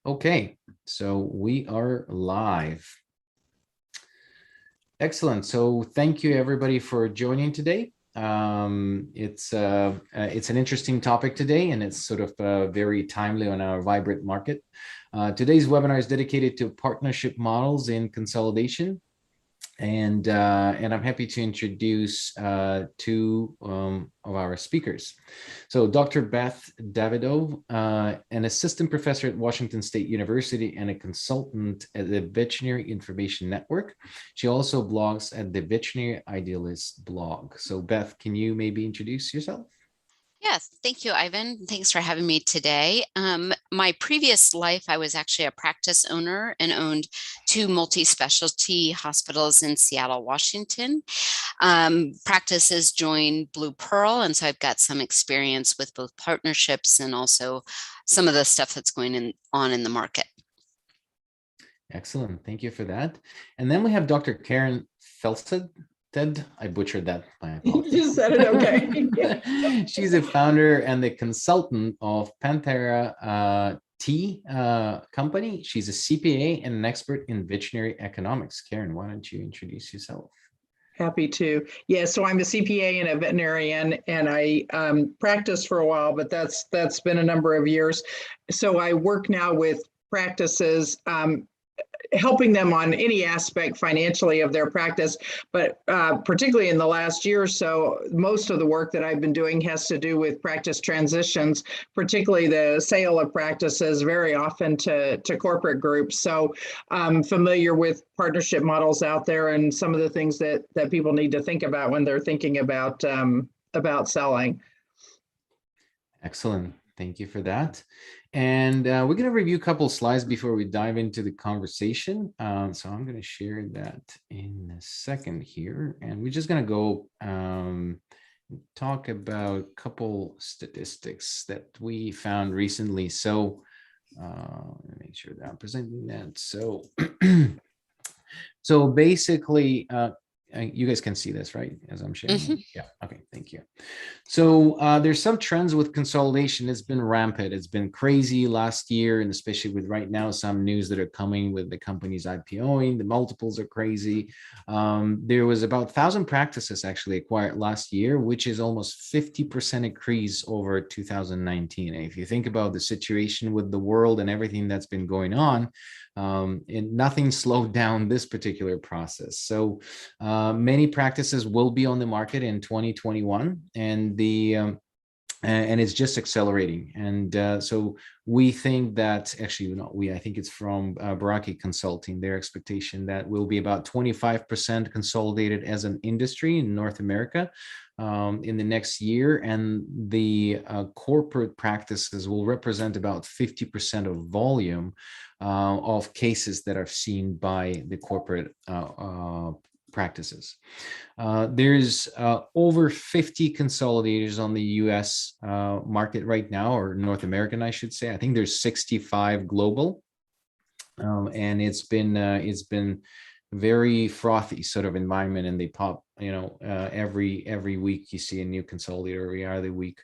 Okay, so we are live. Excellent. So thank you everybody for joining today. It's an interesting topic today, and it's sort of very timely on our vibrant market. Today's webinar is dedicated to partnership models in consolidation. And I'm happy to introduce two of our speakers. So Dr. Beth Davidow, an assistant professor at Washington State University and a consultant at the Veterinary Information Network. She also blogs at the Veterinary Idealist blog. So Beth, can you maybe introduce yourself? Yes, thank you, Ivan. Thanks for having me today. My previous life, I was actually a practice owner and owned two multi-specialty hospitals in Seattle, Washington. Practices joined Blue Pearl, and so I've got some experience with both partnerships and also some of the stuff that's on in the market. Excellent. Thank you for that. And then we have Dr. Karen Felsted. I butchered that. You said it okay. She's a founder and the consultant of Panthera Tea company. She's a CPA and an expert in veterinary economics. Karen, why don't you introduce yourself? Happy to. Yeah, so I'm a CPA and a veterinarian, and I practiced for a while, but that's been a number of years. So I work now with practices, helping them on any aspect financially of their practice, but particularly in the last year or so, most of the work that I've been doing has to do with practice transitions, particularly the sale of practices very often to corporate groups. So I'm familiar with partnership models out there and some of the things that people need to think about when they're thinking about selling. Excellent. Thank you for that. And we're going to review a couple slides before we dive into the conversation. So I'm going to share that in a second here. And we're just going to go talk about a couple statistics that we found recently. So let me make sure that I'm presenting that. So basically, you guys can see this, right? As I'm sharing. Mm-hmm. Yeah. Okay. Thank you. So there's some trends with consolidation. It's been rampant. It's been crazy last year, and especially with right now, some news that are coming with the companies IPOing. The multiples are crazy. There was about 1,000 practices actually acquired last year, which is almost 50% increase over 2019. And if you think about the situation with the world and everything that's been going on, and nothing slowed down this particular process. So many practices will be on the market in 2021, and it's just accelerating. And so we think that actually, I think it's from Baraki Consulting, their expectation that will be about 25% consolidated as an industry in North America in the next year, and the corporate practices will represent about 50% of volume of cases that are seen by the corporate practices. There's over 50 consolidators on the US market right now, or North American, I should say. I think there's 65 global, and it's been very frothy sort of environment, and they pop, every week you see a new consolidator every other week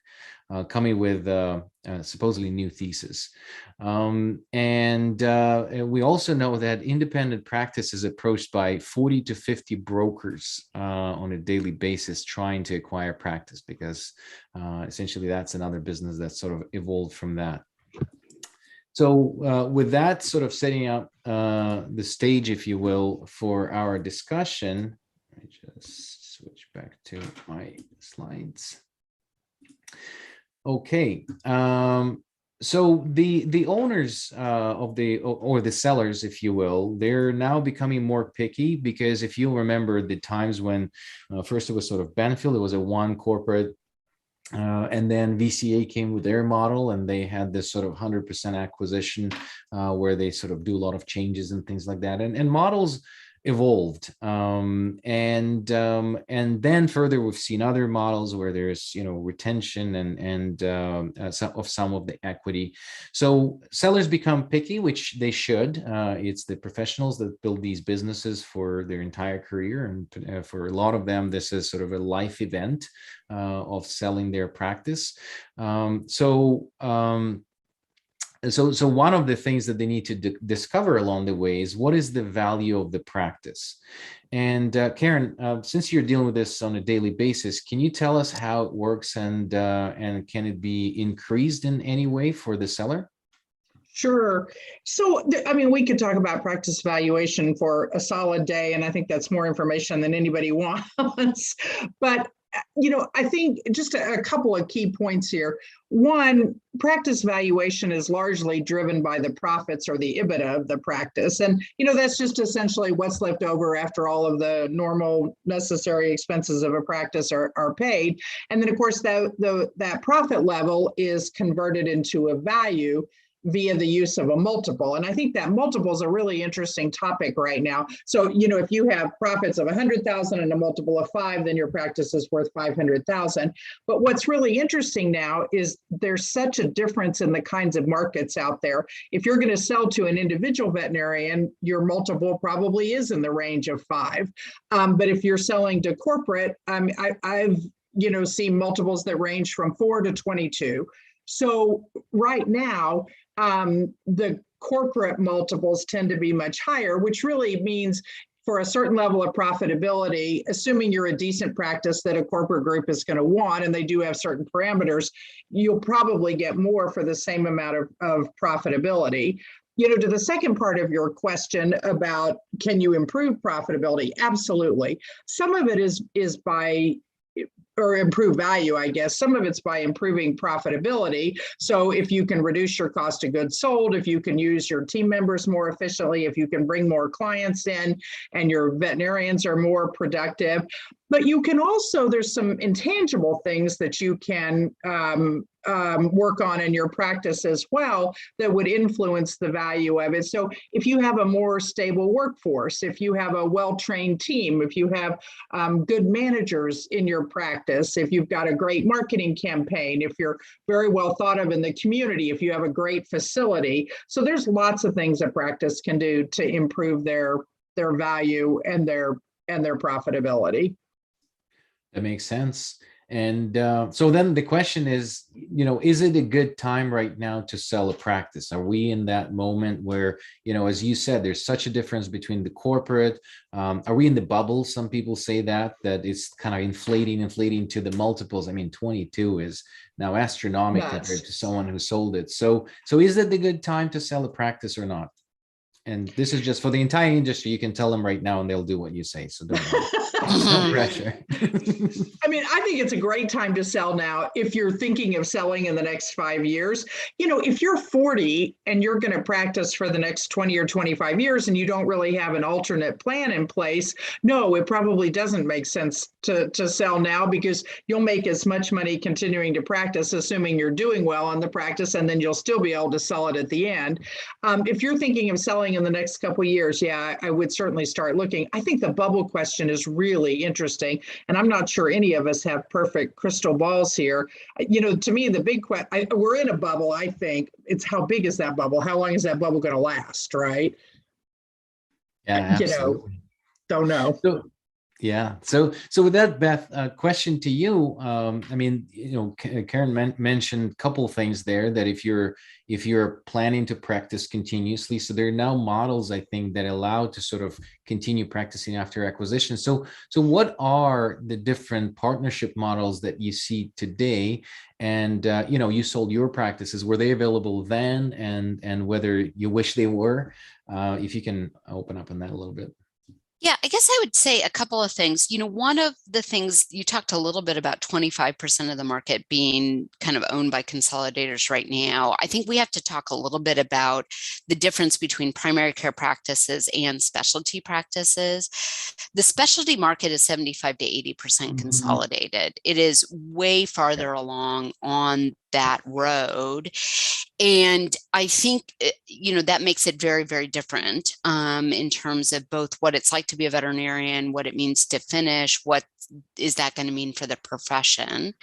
coming with supposedly new thesis. And we also know that independent practice is approached by 40 to 50 brokers on a daily basis trying to acquire practice, because essentially that's another business that sort of evolved from that. So with that sort of setting up the stage, if you will, for our discussion, let me just switch back to my slides. Okay. So the owners of the sellers, if you will, they're now becoming more picky, because if you remember the times when first it was sort of Banfield, it was a one corporate, and then VCA came with their model, and they had this sort of 100% acquisition where they sort of do a lot of changes and things like that. And models evolved. And then further, we've seen other models where there's, retention and some of the equity. So sellers become picky, which they should. It's the professionals that build these businesses for their entire career. And for a lot of them, this is sort of a life event of selling their practice. And so one of the things that they need to discover along the way is what is the value of the practice. And Karen, since you're dealing with this on a daily basis, can you tell us how it works, and can it be increased in any way for the seller? Sure. So, I mean, we could talk about practice valuation for a solid day, and I think that's more information than anybody wants. But, I think just a couple of key points here. One, practice valuation is largely driven by the profits or the EBITDA of the practice. And, that's just essentially what's left over after all of the normal necessary expenses of a practice are paid. And then, of course, that profit level is converted into a value via the use of a multiple. And I think that multiple is a really interesting topic right now. So, if you have profits of 100,000 and a multiple of 5, then your practice is worth 500,000. But what's really interesting now is there's such a difference in the kinds of markets out there. If you're going to sell to an individual veterinarian, your multiple probably is in the range of 5. But if you're selling to corporate, I've seen multiples that range from 4 to 22. So right now, the corporate multiples tend to be much higher, which really means for a certain level of profitability, assuming you're a decent practice that a corporate group is going to want, and they do have certain parameters, you'll probably get more for the same amount of profitability. To the second part of your question about can you improve profitability? Absolutely. Some of it is by or improve value, I guess. Some of it's by improving profitability. So if you can reduce your cost of goods sold, if you can use your team members more efficiently, if you can bring more clients in and your veterinarians are more productive. But you can also, there's some intangible things that you can work on in your practice as well that would influence the value of it. So if you have a more stable workforce, if you have a well-trained team, if you have good managers in your practice, if you've got a great marketing campaign, if you're very well thought of in the community, if you have a great facility. So there's lots of things a practice can do to improve their value and their profitability. That makes sense. And so then the question is, is it a good time right now to sell a practice? Are we in that moment where, as you said, there's such a difference between the corporate? Are we in the bubble? Some people say that it's kind of inflating to the multiples. I mean, 22 is now astronomical compared to someone who sold it. So is it the good time to sell a practice or not? And this is just for the entire industry. You can tell them right now and they'll do what you say. So don't worry. No pressure. I mean, I think it's a great time to sell now if you're thinking of selling in the next 5 years. If you're 40 and you're going to practice for the next 20 or 25 years and you don't really have an alternate plan in place, no, it probably doesn't make sense to sell now, because you'll make as much money continuing to practice, assuming you're doing well on the practice, and then you'll still be able to sell it at the end. If you're thinking of selling in the next couple of years, yeah, I would certainly start looking. I think the bubble question is really interesting, and I'm not sure any of us have perfect crystal balls here. To me, the big question, we're in a bubble. I think it's how big is that bubble? How long is that bubble going to last, right? Yeah, absolutely. Don't know. Yeah. So with that, Beth, question to you. I mean, Karen mentioned a couple of things there, that if you're planning to practice continuously, so there are now models, I think, that allow to sort of continue practicing after acquisition. So what are the different partnership models that you see today? And you sold your practices. Were they available then? And whether you wish they were? If you can open up on that a little bit. Yeah, I guess I would say a couple of things. One of the things you talked a little bit about 25% of the market being kind of owned by consolidators right now. I think we have to talk a little bit about the difference between primary care practices and specialty practices. The specialty market is 75 to 80% consolidated. It is way farther along on that road. And I think, that makes it very, very different in terms of both what it's like to be a veterinarian, what it means to finish, what is that going to mean for the profession.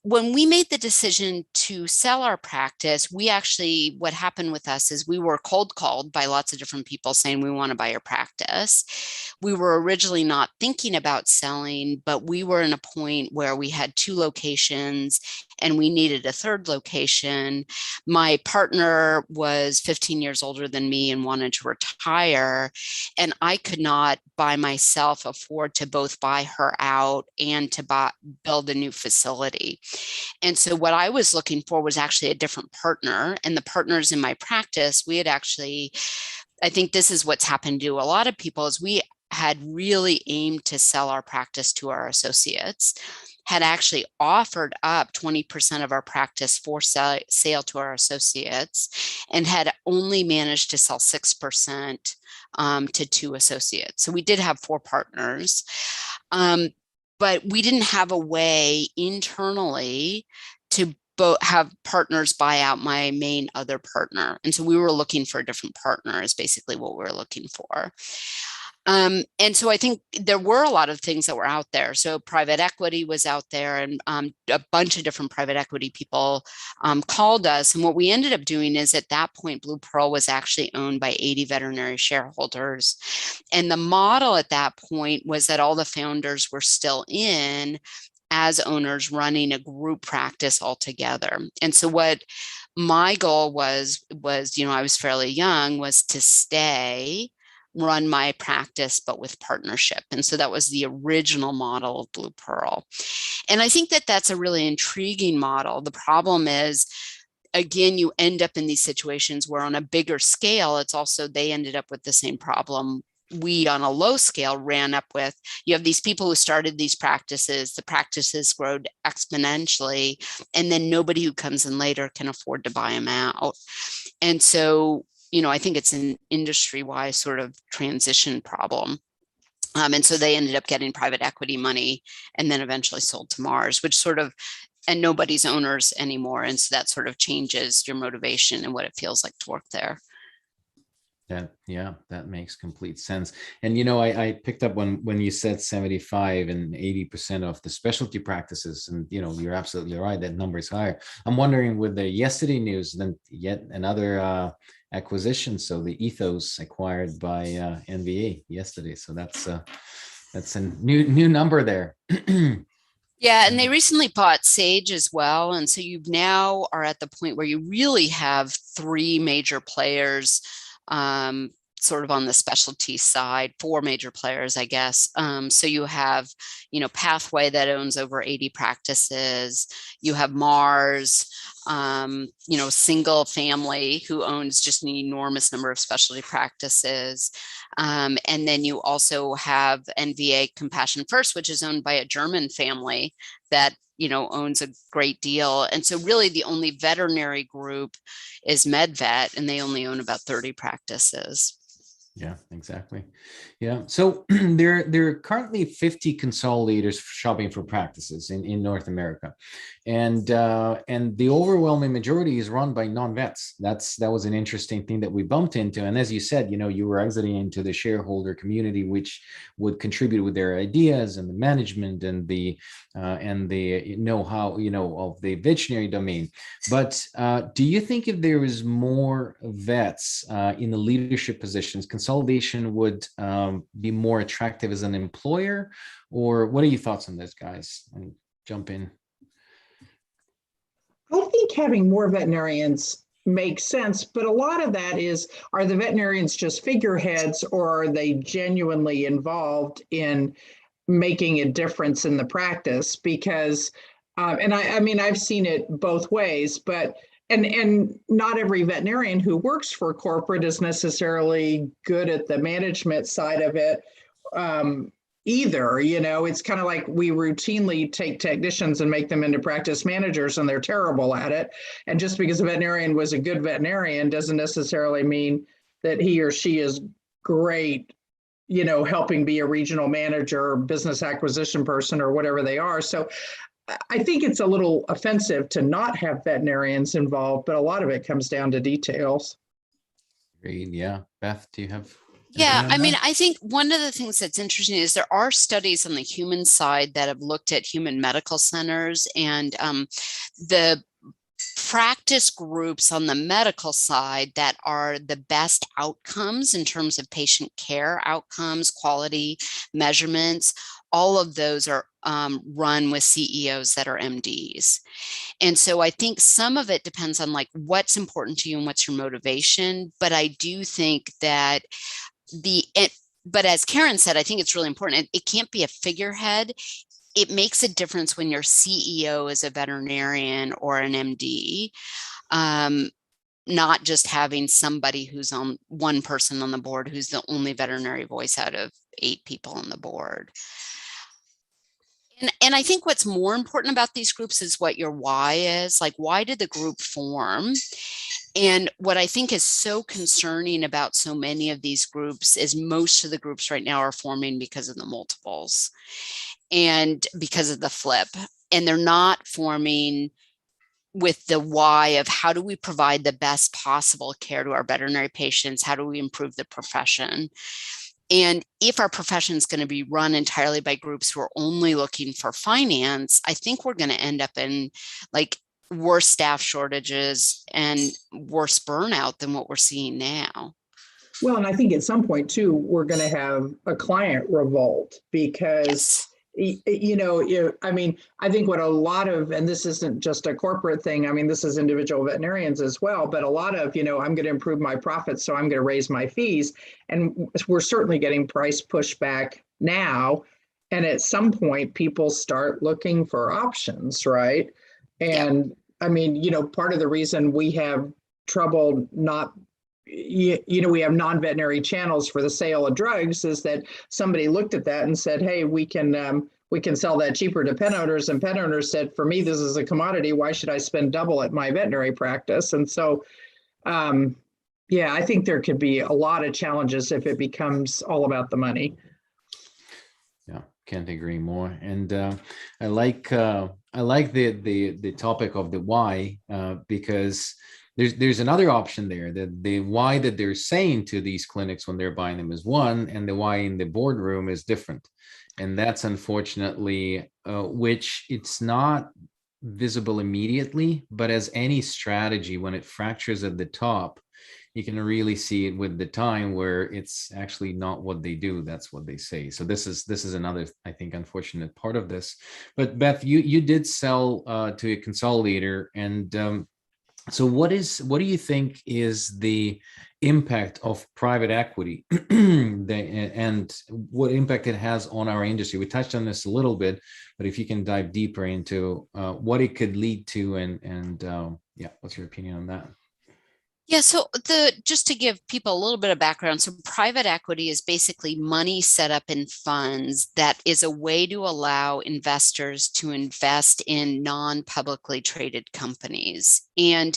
When we made the decision to sell our practice, what happened with us is we were cold called by lots of different people saying, we want to buy your practice. We were originally not thinking about selling, but we were in a point where we had 2 locations and we needed a 3rd location. My partner was 15 years older than me and wanted to retire. And I could not by myself afford to both buy her out and to build a new facility. And so what I was looking for was actually a different partner. And the partners in my practice, I think this is what's happened to a lot of people, is we had really aimed to sell our practice to our associates, had actually offered up 20% of our practice for sale to our associates, and had only managed to sell 6% to 2 associates. So we did have 4 partners, but we didn't have a way internally to have partners buy out my main other partner. And so we were looking for a different partner is basically what we were looking for. And so I think there were a lot of things that were out there. So private equity was out there, and a bunch of different private equity people called us. And what we ended up doing is, at that point, Blue Pearl was actually owned by 80 veterinary shareholders. And the model at that point was that all the founders were still in as owners running a group practice altogether. And so what my goal was, I was fairly young, was to stay, run my practice, but with partnership. And so that was the original model of Blue Pearl. And I think that that's a really intriguing model. The problem is, again, you end up in these situations where on a bigger scale, they ended up with the same problem we on a low scale ran up with. You have these people who started these practices, the practices grow exponentially, and then nobody who comes in later can afford to buy them out. And so, I think it's an industry-wide sort of transition problem. And so they ended up getting private equity money and then eventually sold to Mars, and nobody's owners anymore. And so that sort of changes your motivation and what it feels like to work there. That makes complete sense. And I picked up when you said 75 and 80% of the specialty practices, and you're absolutely right, that number is higher. I'm wondering, with the yesterday news, then yet another acquisition. So the Ethos acquired by NVA yesterday. So that's a new number there. Yeah, and they recently bought Sage as well. And so you now are at the point where you really have 3 major players, sort of on the specialty side, 4 major players, I guess. So you have, Pathway that owns over 80 practices. You have Mars, Single Family, who owns just an enormous number of specialty practices. And then you also have NVA Compassion First, which is owned by a German family that owns a great deal. And so really the only veterinary group is MedVet, and they only own about 30 practices. Yeah, exactly. Yeah. So there are currently 50 consolidators shopping for practices in North America. And the overwhelming majority is run by non-vets. That was an interesting thing that we bumped into. And as you said, you were exiting into the shareholder community, which would contribute with their ideas and the management and the know-how, of the veterinary domain. But do you think if there was more vets in the leadership positions, consolidation would be more attractive as an employer? Or what are your thoughts on this, guys? And jump in. I think having more veterinarians makes sense, but a lot of that is, are the veterinarians just figureheads, or are they genuinely involved in making a difference in the practice? Because, and I mean, I've seen it both ways, but and not every veterinarian who works for corporate is necessarily good at the management side of it either. It's kind of like we routinely take technicians and make them into practice managers, and they're terrible at it. And just because a veterinarian was a good veterinarian doesn't necessarily mean that he or she is great, helping be a regional manager or business acquisition person or whatever they are. So I think it's a little offensive to not have veterinarians involved, but a lot of it comes down to details. Great. Yeah. Beth, do you have? Yeah, Agree I on mean, that? I think one of the things that's interesting is there are studies on the human side that have looked at human medical centers, and the practice groups on the medical side that are the best outcomes in terms of patient care outcomes, quality measurements. All of those are run with CEOs that are MDs. And so I think some of it depends on like what's important to you and what's your motivation. But I do think that but as Karen said, I think it's really important. It can't be a figurehead. It makes a difference when your CEO is a veterinarian or an MD, not just having somebody who's on one person on the board who's the only veterinary voice out of 8 people on the board. And I think what's more important about these groups is what your why is. Like, why did the group form? And what I think is so concerning about so many of these groups is most of the groups right now are forming because of the multiples and because of the flip. And they're not forming with the why of how do we provide the best possible care to our veterinary patients? How do we improve the profession? And if our profession is going to be run entirely by groups who are only looking for finance, I think we're going to end up in like worse staff shortages and worse burnout than what we're seeing now. Well, and I think at some point too, we're going to have a client revolt because, Yes. I mean, I think what a lot of, and this isn't just a corporate thing, I mean, this is individual veterinarians as well, but a lot of, I'm going to improve my profits, so I'm going to raise my fees. And we're certainly getting price pushback now. And at some point, people start looking for options, right? Yep. And I mean, part of the reason we have trouble not we have non-veterinary channels for the sale of drugs is that somebody looked at that and said, hey, we can sell that cheaper to pet owners. And pet owners said, for me, this is a commodity. Why should I spend double at my veterinary practice? And so, I think there could be a lot of challenges if it becomes all about the money. Yeah, can't agree more. And I like the topic of the why because there's another option there. That the why that they're saying to these clinics when they're buying them is one, and the why in the boardroom is different. And that's unfortunately which it's not visible immediately, but as any strategy, when it fractures at the top, you can really see it with the time where it's actually not what they do, that's what they say. So this is another, I think, unfortunate part of this. But Beth, you did sell to a consolidator, and so what do you think is the impact of private equity and what impact it has on our industry? We touched on this a little bit, but if you can dive deeper into what it could lead to and what's your opinion on that? Yeah, so just to give people a little bit of background, so private equity is basically money set up in funds that is a way to allow investors to invest in non-publicly traded companies. And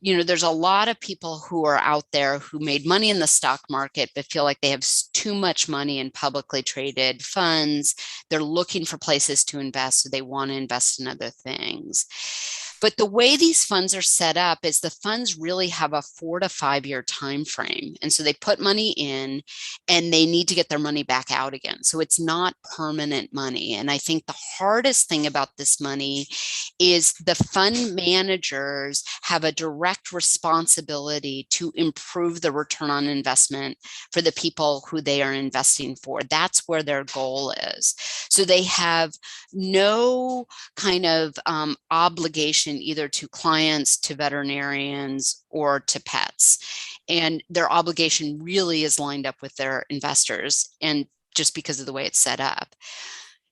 there's a lot of people who are out there who made money in the stock market but feel like they have too much money in publicly traded funds. They're looking for places to invest, so they want to invest in other things. But the way these funds are set up is the funds really have a 4 to 5 year time frame. And so they put money in and they need to get their money back out again. So it's not permanent money. And I think the hardest thing about this money is the fund managers have a direct responsibility to improve the return on investment for the people who they are investing for. That's where their goal is. So they have no kind of obligation either to clients, to veterinarians, or to pets. And their obligation really is lined up with their investors, and just because of the way it's set up.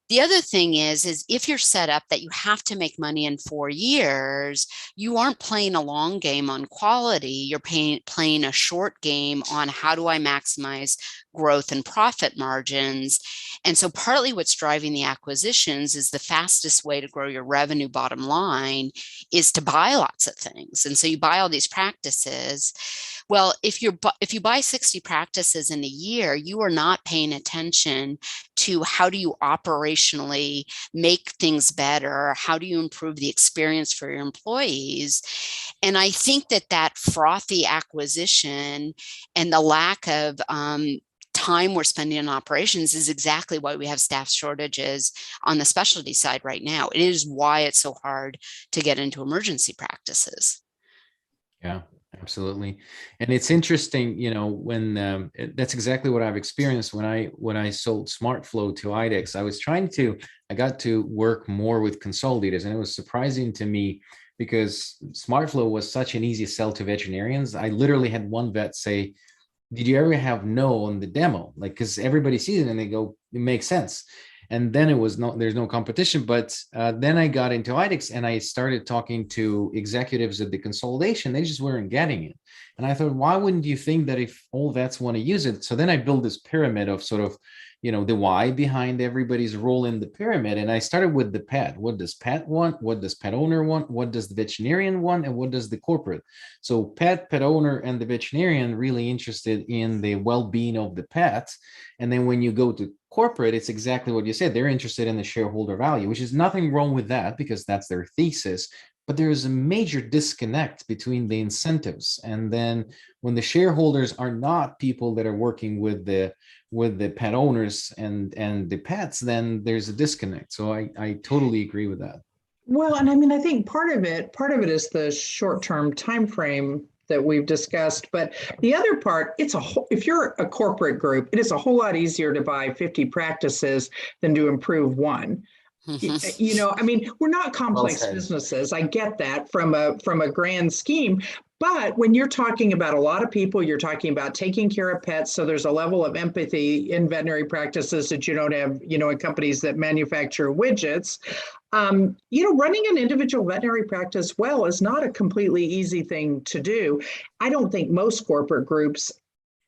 The other thing is if you're set up that you have to make money in 4 years, you aren't playing a long game on quality. You're playing a short game on how do I maximize growth and profit margins. And so partly what's driving the acquisitions is the fastest way to grow your revenue bottom line is to buy lots of things. And so you buy all these practices. Well, if you buy 60 practices in a year, you are not paying attention to how do you operationally make things better? How do you improve the experience for your employees? And I think that frothy acquisition and the lack of time we're spending on operations is exactly why we have staff shortages on the specialty side right now. It is why it's so hard to get into emergency practices. Yeah, absolutely. And it's interesting, when that's exactly what I've experienced when I sold SmartFlow to IDEX. I got to work more with consolidators, and it was surprising to me because SmartFlow was such an easy sell to veterinarians. I literally had one vet say, did you ever have no on the demo? Like, because everybody sees it and they go, it makes sense. And then there's no competition. But then I got into IDEX and I started talking to executives at the consolidation. They just weren't getting it. And I thought, why wouldn't you think that if all vets want to use it? So then I built this pyramid of sort of, the why behind everybody's role in the pyramid. And I started with the pet. What does pet want? What does pet owner want? What does the veterinarian want? And what does the corporate? So pet owner, and the veterinarian really interested in the well-being of the pet. And then when you go to corporate, it's exactly what you said. They're interested in the shareholder value, which is nothing wrong with that because that's their thesis. But there is a major disconnect between the incentives. And then when the shareholders are not people that are working with the pet owners and the pets, then there's a disconnect. So I totally agree with that. Well, and I mean, I think part of it is the short-term time frame that we've discussed, but the other part, if you're a corporate group, it is a whole lot easier to buy 50 practices than to improve one. I mean, we're not complex businesses. I get that from a grand scheme. But when you're talking about a lot of people, you're talking about taking care of pets. So there's a level of empathy in veterinary practices that you don't have, in companies that manufacture widgets. Running an individual veterinary practice well is not a completely easy thing to do. I don't think most corporate groups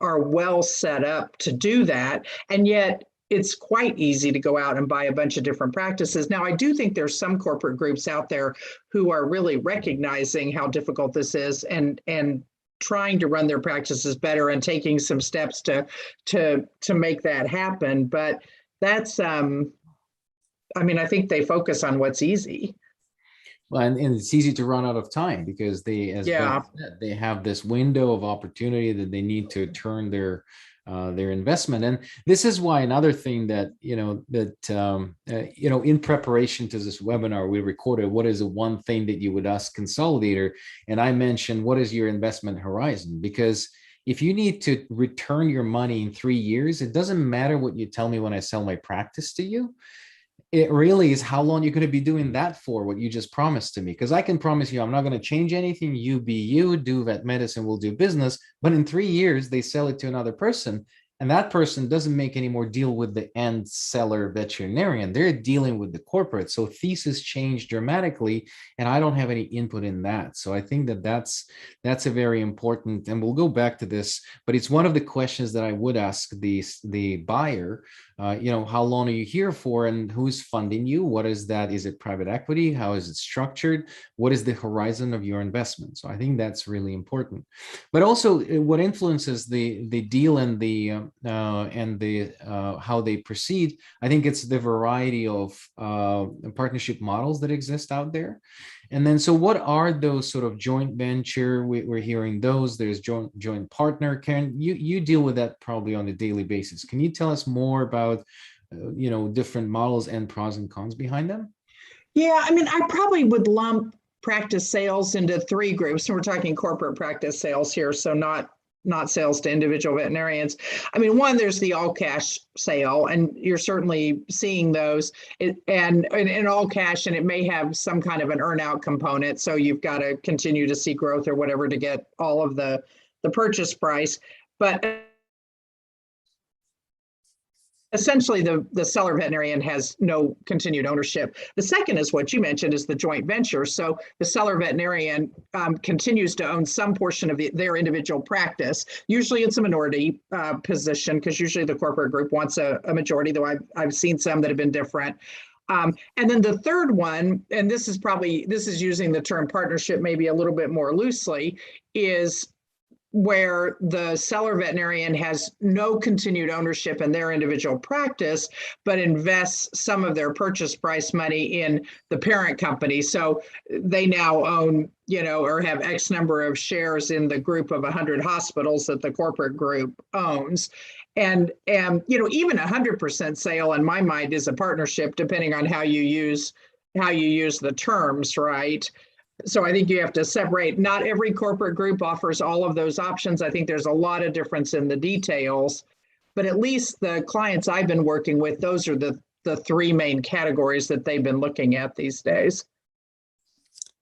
are well set up to do that. And yet, it's quite easy to go out and buy a bunch of different practices. Now, I do think there's some corporate groups out there who are really recognizing how difficult this is and trying to run their practices better and taking some steps to make that happen. But that's, I think they focus on what's easy. Well, and it's easy to run out of time because they have this window of opportunity that they need to turn their investment. And this is why another thing that in preparation to this webinar we recorded, what is the one thing that you would ask consolidator? And I mentioned, what is your investment horizon? Because if you need to return your money in 3 years, it doesn't matter what you tell me when I sell my practice to you. It really is how long you're going to be doing that for, what you just promised to me. Because I can promise you, I'm not going to change anything. You be you, do vet medicine, we'll do business. But in 3 years, they sell it to another person. And that person doesn't make any more deal with the end seller veterinarian. They're dealing with the corporate. So thesis change dramatically, and I don't have any input in that. So I think that's a very important, and we'll go back to this, but it's one of the questions that I would ask the buyer. How long are you here for, and who's funding you? What is that? Is it private equity? How is it structured? What is the horizon of your investment? So I think that's really important. But also, what influences the deal and the how they proceed, I think it's the variety of partnership models that exist out there. And then, so what are those sort of joint venture? We're hearing those. There's joint partner. Karen, you deal with that probably on a daily basis. Can you tell us more about, different models and pros and cons behind them? Yeah, I probably would lump practice sales into 3 groups. So we're talking corporate practice sales here, so not sales to individual veterinarians. One, there's the all cash sale, and you're certainly seeing those, and all cash, and it may have some kind of an earn-out component. So you've got to continue to see growth or whatever to get all of the purchase price. But essentially, the seller veterinarian has no continued ownership. The second is what you mentioned, is the joint venture. So the seller veterinarian continues to own some portion of their individual practice. Usually it's a minority position, because usually the corporate group wants a majority, though I've seen some that have been different. And then the third one, and this is using the term partnership maybe a little bit more loosely, is where the seller veterinarian has no continued ownership in their individual practice, but invests some of their purchase price money in the parent company. So they now own, or have X number of shares in the group of 100 hospitals that the corporate group owns. And even 100% sale in my mind is a partnership, depending on how you use the terms, right? So I think you have to separate. Not every corporate group offers all of those options. I think there's a lot of difference in the details, but at least the clients I've been working with, those are the three main categories that they've been looking at these days.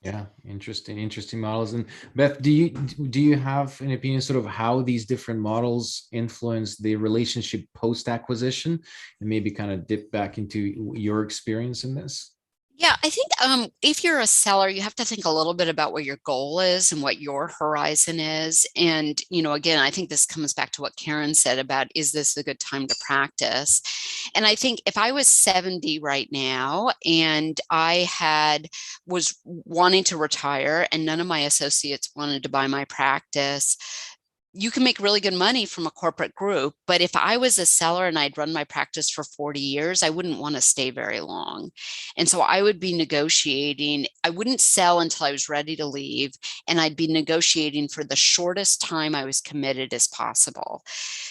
Yeah, interesting models. And Beth, do you have an opinion sort of how these different models influence the relationship post-acquisition, and maybe kind of dip back into your experience in this? Yeah, I think if you're a seller, you have to think a little bit about what your goal is and what your horizon is. And, again, I think this comes back to what Karen said about, is this a good time to practice? And I think if I was 70 right now and I was wanting to retire and none of my associates wanted to buy my practice, you can make really good money from a corporate group. But if I was a seller and I'd run my practice for 40 years, I wouldn't want to stay very long. And so I would be negotiating. I wouldn't sell until I was ready to leave. And I'd be negotiating for the shortest time I was committed as possible.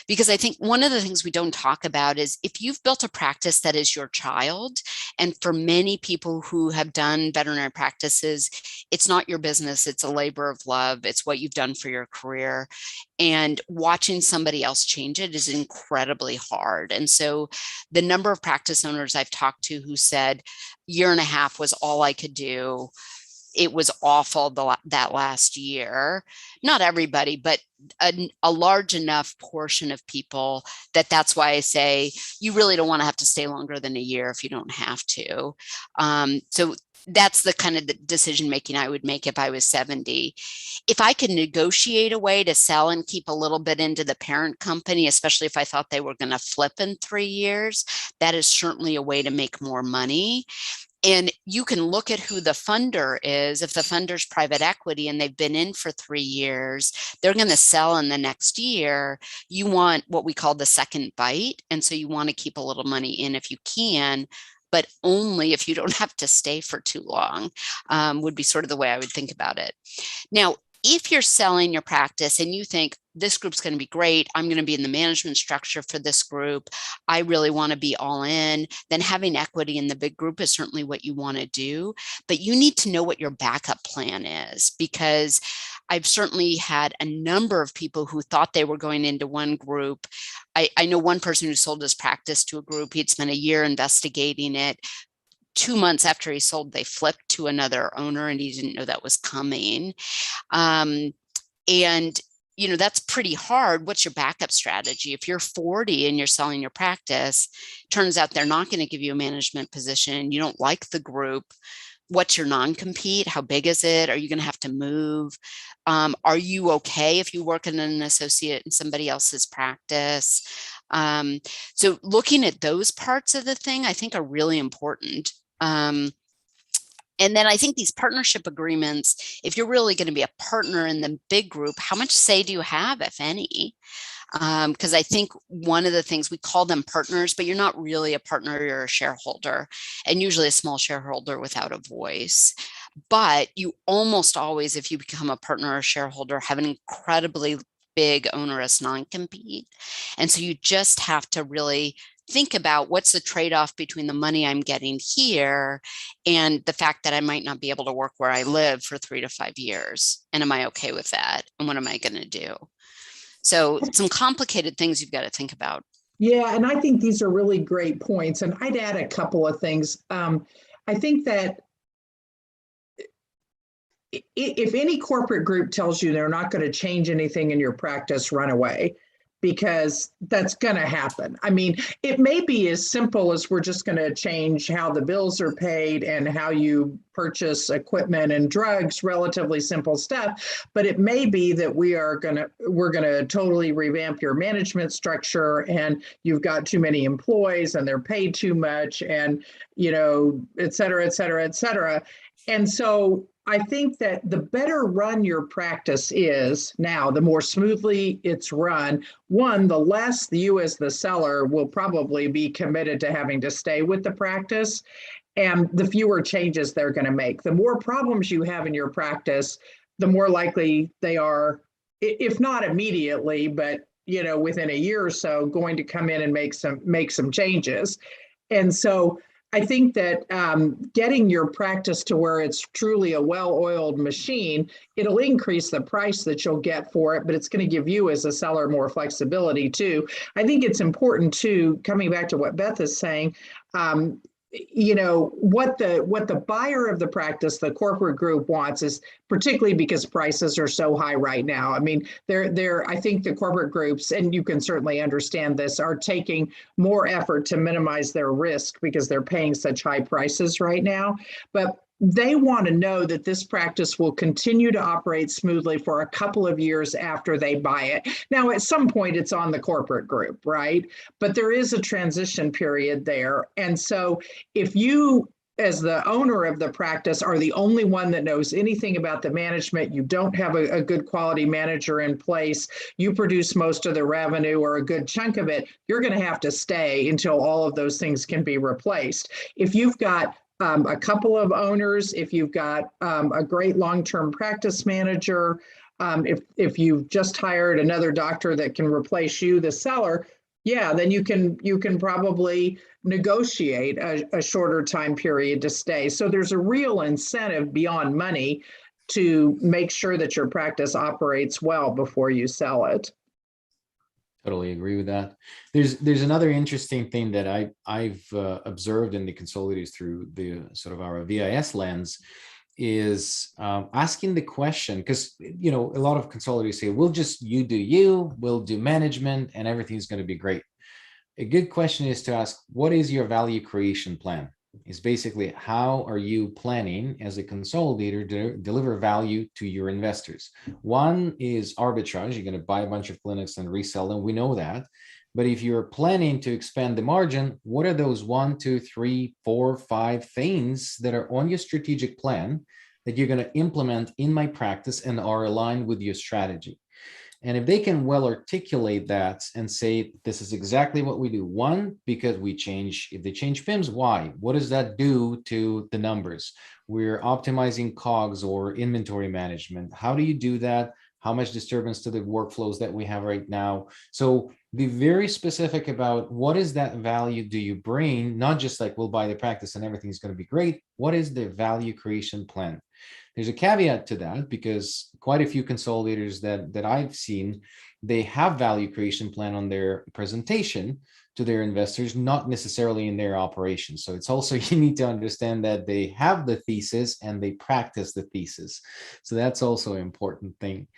Because I think one of the things we don't talk about is if you've built a practice that is your child, and for many people who have done veterinary practices, it's not your business, it's a labor of love, it's what you've done for your career. And watching somebody else change it is incredibly hard. And so the number of practice owners I've talked to who said, year and a half was all I could do. It was awful that last year. Not everybody, but a large enough portion of people that's why I say you really don't want to have to stay longer than a year if you don't have to. So that's the kind of the decision making I would make if I was 70. If I could negotiate a way to sell and keep a little bit into the parent company, especially if I thought they were going to flip in 3 years, that is certainly a way to make more money. And you can look at who the funder is. If the funder's private equity and they've been in for 3 years, they're going to sell in the next year. You want what we call the second bite. And so you want to keep a little money in if you can, but only if you don't have to stay for too long, would be sort of the way I would think about it. Now, if you're selling your practice and you think this group's going to be great, I'm going to be in the management structure for this group, I really want to be all in, then having equity in the big group is certainly what you want to do. But you need to know what your backup plan is, because I've certainly had a number of people who thought they were going into one group. I know one person who sold his practice to a group. He'd spent a year investigating it. 2 months after he sold, they flipped to another owner and he didn't know that was coming. And that's pretty hard. What's your backup strategy? If you're 40 and you're selling your practice, turns out they're not going to give you a management position. You don't like the group. What's your non-compete? How big is it? Are you going to have to move? Are you okay if you work in an associate in somebody else's practice? So looking at those parts of the thing, I think are really important. And then I think these partnership agreements, if you're really going to be a partner in the big group, how much say do you have, if any? Because I think one of the things, we call them partners, but you're not really a partner, you're a shareholder, and usually a small shareholder without a voice. But you almost always, if you become a partner or shareholder, have an incredibly big onerous non-compete. And so you just have to really think about what's the trade-off between the money I'm getting here and the fact that I might not be able to work where I live for 3 to 5 years. And am I okay with that? And what am I going to do? So some complicated things you've got to think about. Yeah, and I think these are really great points. And I'd add a couple of things. I think that if any corporate group tells you they're not going to change anything in your practice, run away, because that's going to happen. I mean, it may be as simple as we're just going to change how the bills are paid and how you purchase equipment and drugs, relatively simple stuff. But it may be that we're going to totally revamp your management structure, and you've got too many employees and they're paid too much, and, et cetera, et cetera, et cetera. And so I think that the better run your practice is now, the more smoothly it's run, the less you as the seller will probably be committed to having to stay with the practice, and the fewer changes they're going to make. The more problems you have in your practice, the more likely they are, if not immediately, but within a year or so, going to come in and make some changes. And so I think that getting your practice to where it's truly a well-oiled machine, it'll increase the price that you'll get for it, but it's going to give you as a seller more flexibility too. I think it's important too, coming back to what Beth is saying, what the buyer of the practice, the corporate group, wants is, particularly because prices are so high right now. I mean, I think the corporate groups, and you can certainly understand this, are taking more effort to minimize their risk because they're paying such high prices right now. But they want to know that this practice will continue to operate smoothly for a couple of years after they buy it. Now, at some point, it's on the corporate group, right? But there is a transition period there. And so if you, as the owner of the practice, are the only one that knows anything about the management, you don't have a good quality manager in place, you produce most of the revenue or a good chunk of it, you're going to have to stay until all of those things can be replaced. If you've got a couple of owners, if you've got a great long-term practice manager, if you've just hired another doctor that can replace you, the seller, yeah, then you can probably negotiate a shorter time period to stay. So there's a real incentive beyond money to make sure that your practice operates well before you sell it. Totally agree with that. There's another interesting thing that I've observed in the consolidators through the sort of our VIS lens is asking the question, because a lot of consolidators say, you do you, we'll do management, and everything's going to be great. A good question is to ask, what is your value creation plan? Is basically, how are you planning as a consolidator to deliver value to your investors? One is arbitrage. You're going to buy a bunch of clinics and resell them. We know that. But if you're planning to expand the margin, what are those 1, 2, 3, 4, 5 things that are on your strategic plan that you're going to implement in my practice and are aligned with your strategy? And if they can well articulate that and say, this is exactly what we do. One, because if they change FIMS, why? What does that do to the numbers? We're optimizing COGS or inventory management. How do you do that? How much disturbance to the workflows that we have right now? So be very specific about what is that value do you bring, not just like we'll buy the practice and everything's going to be great. What is the value creation plan? There's a caveat to that, because quite a few consolidators that I've seen, they have value creation plan on their presentation to their investors, not necessarily in their operations. So it's also, you need to understand that they have the thesis and they practice the thesis. So that's also an important thing.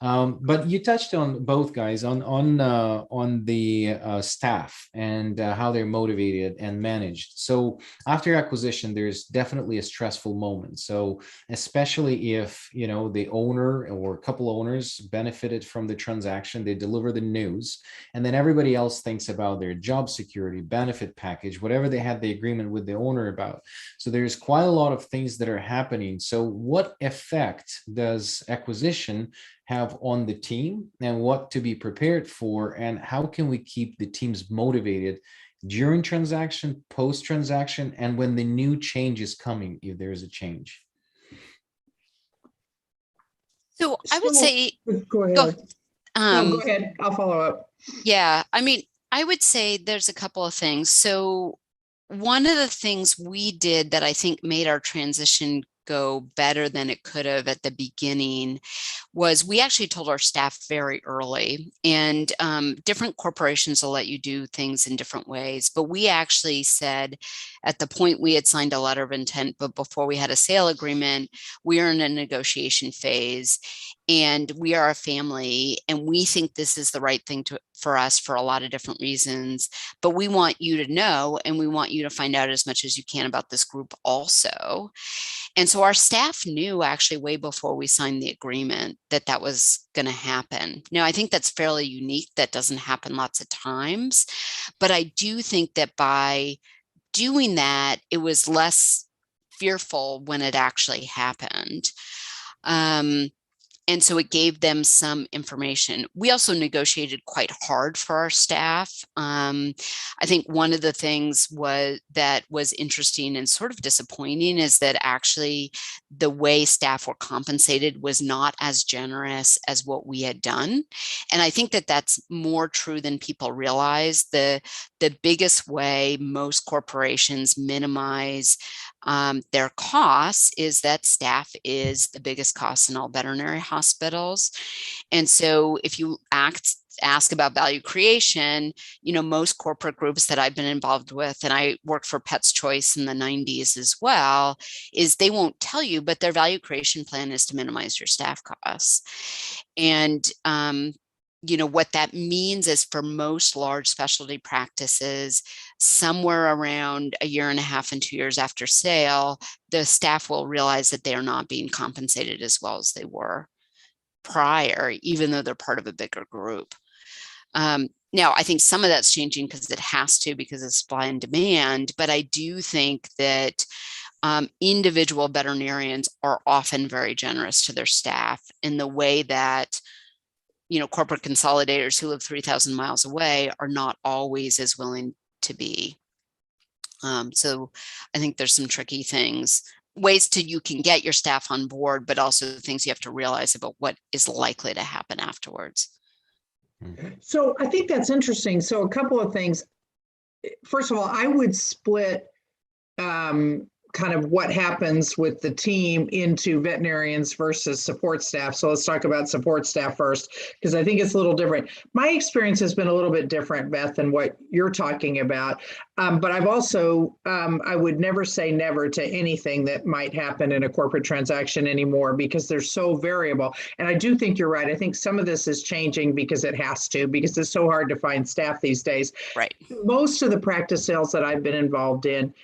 But you touched on both, guys, on the staff and how they're motivated and managed. So after acquisition, there's definitely a stressful moment. So especially if the owner or a couple owners benefited from the transaction, they deliver the news, and then everybody else thinks about their job security, benefit package, whatever they had the agreement with the owner about. So there's quite a lot of things that are happening. So what effect does acquisition have on the team, and what to be prepared for, and how can we keep the teams motivated during transaction, post-transaction, and when the new change is coming, if there is a change? So I would say, go ahead. Go ahead. I'll follow up. Yeah, I mean, I would say there's a couple of things. So one of the things we did that I think made our transition go better than it could have at the beginning was we actually told our staff very early, and different corporations will let you do things in different ways. But we actually said at the point we had signed a letter of intent, but before we had a sale agreement, we are in a negotiation phase, and we are a family, and we think this is the right thing for us for a lot of different reasons. But we want you to know, and we want you to find out as much as you can about this group also. And so our staff knew actually way before we signed the agreement that that was going to happen. Now, I think that's fairly unique. That doesn't happen lots of times. But I do think that by doing that, it was less fearful when it actually happened. And so it gave them some information. We also negotiated quite hard for our staff. I think one of the things that was interesting and sort of disappointing is that actually the way staff were compensated was not as generous as what we had done. And I think that that's more true than people realize. The biggest way most corporations minimize their costs is that staff is the biggest cost in all veterinary hospitals. And so if you ask about value creation, most corporate groups that I've been involved with, and I worked for Pet's Choice in the 90s as well, is they won't tell you, but their value creation plan is to minimize your staff costs. And what that means is for most large specialty practices, somewhere around a year and a half and 2 years after sale, the staff will realize that they are not being compensated as well as they were prior, even though they're part of a bigger group. Now, I think some of that's changing because it has to, because of supply and demand, but I do think that individual veterinarians are often very generous to their staff in the way that corporate consolidators who live 3,000 miles away are not always as willing to be. So I think there's some tricky things, ways you can get your staff on board, but also things you have to realize about what is likely to happen afterwards. So I think that's interesting. So a couple of things. First of all, I would split kind of what happens with the team into veterinarians versus support staff. So let's talk about support staff first, because I think it's a little different. My experience has been a little bit different, Beth, than what you're talking about. But I've also, I would never say never to anything that might happen in a corporate transaction anymore, because they're so variable. And I do think you're right. I think some of this is changing because it has to, because it's so hard to find staff these days. Right. Most of the practice sales that I've been involved in,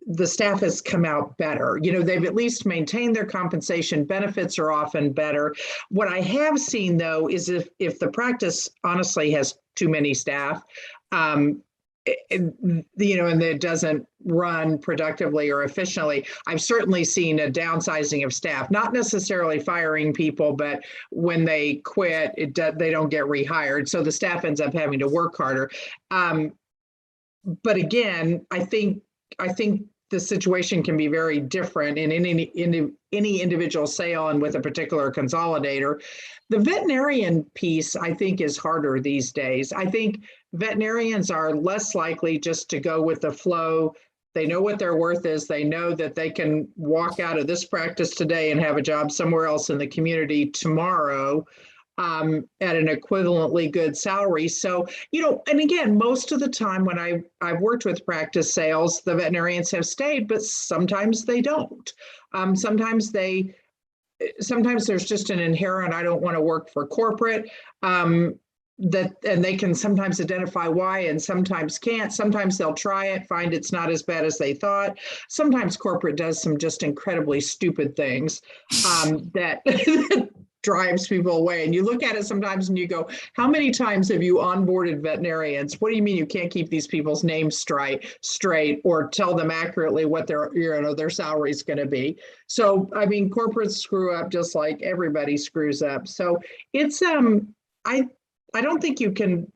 the staff has come out better. They've at least maintained their compensation. Benefits are often better. What I have seen, though, is if the practice honestly has too many staff, and it doesn't run productively or efficiently, I've certainly seen a downsizing of staff, not necessarily firing people, but when they quit, they don't get rehired. So the staff ends up having to work harder. But again, I think the situation can be very different in any individual sale and with a particular consolidator. The veterinarian piece, I think, is harder these days. I think veterinarians are less likely just to go with the flow. They know what their worth is. They know that they can walk out of this practice today and have a job somewhere else in the community tomorrow. At an equivalently good salary. So, and again, most of the time when I've worked with practice sales, the veterinarians have stayed, but sometimes they don't. Sometimes there's just an inherent, I don't want to work for corporate, and they can sometimes identify why and sometimes can't. Sometimes they'll try it, find it's not as bad as they thought. Sometimes corporate does some just incredibly stupid things that drives people away. And you look at it sometimes and you go, how many times have you onboarded veterinarians? What do you mean you can't keep these people's names straight or tell them accurately what their salary is going to be? So, I mean, corporates screw up just like everybody screws up. So it's, I don't think you can,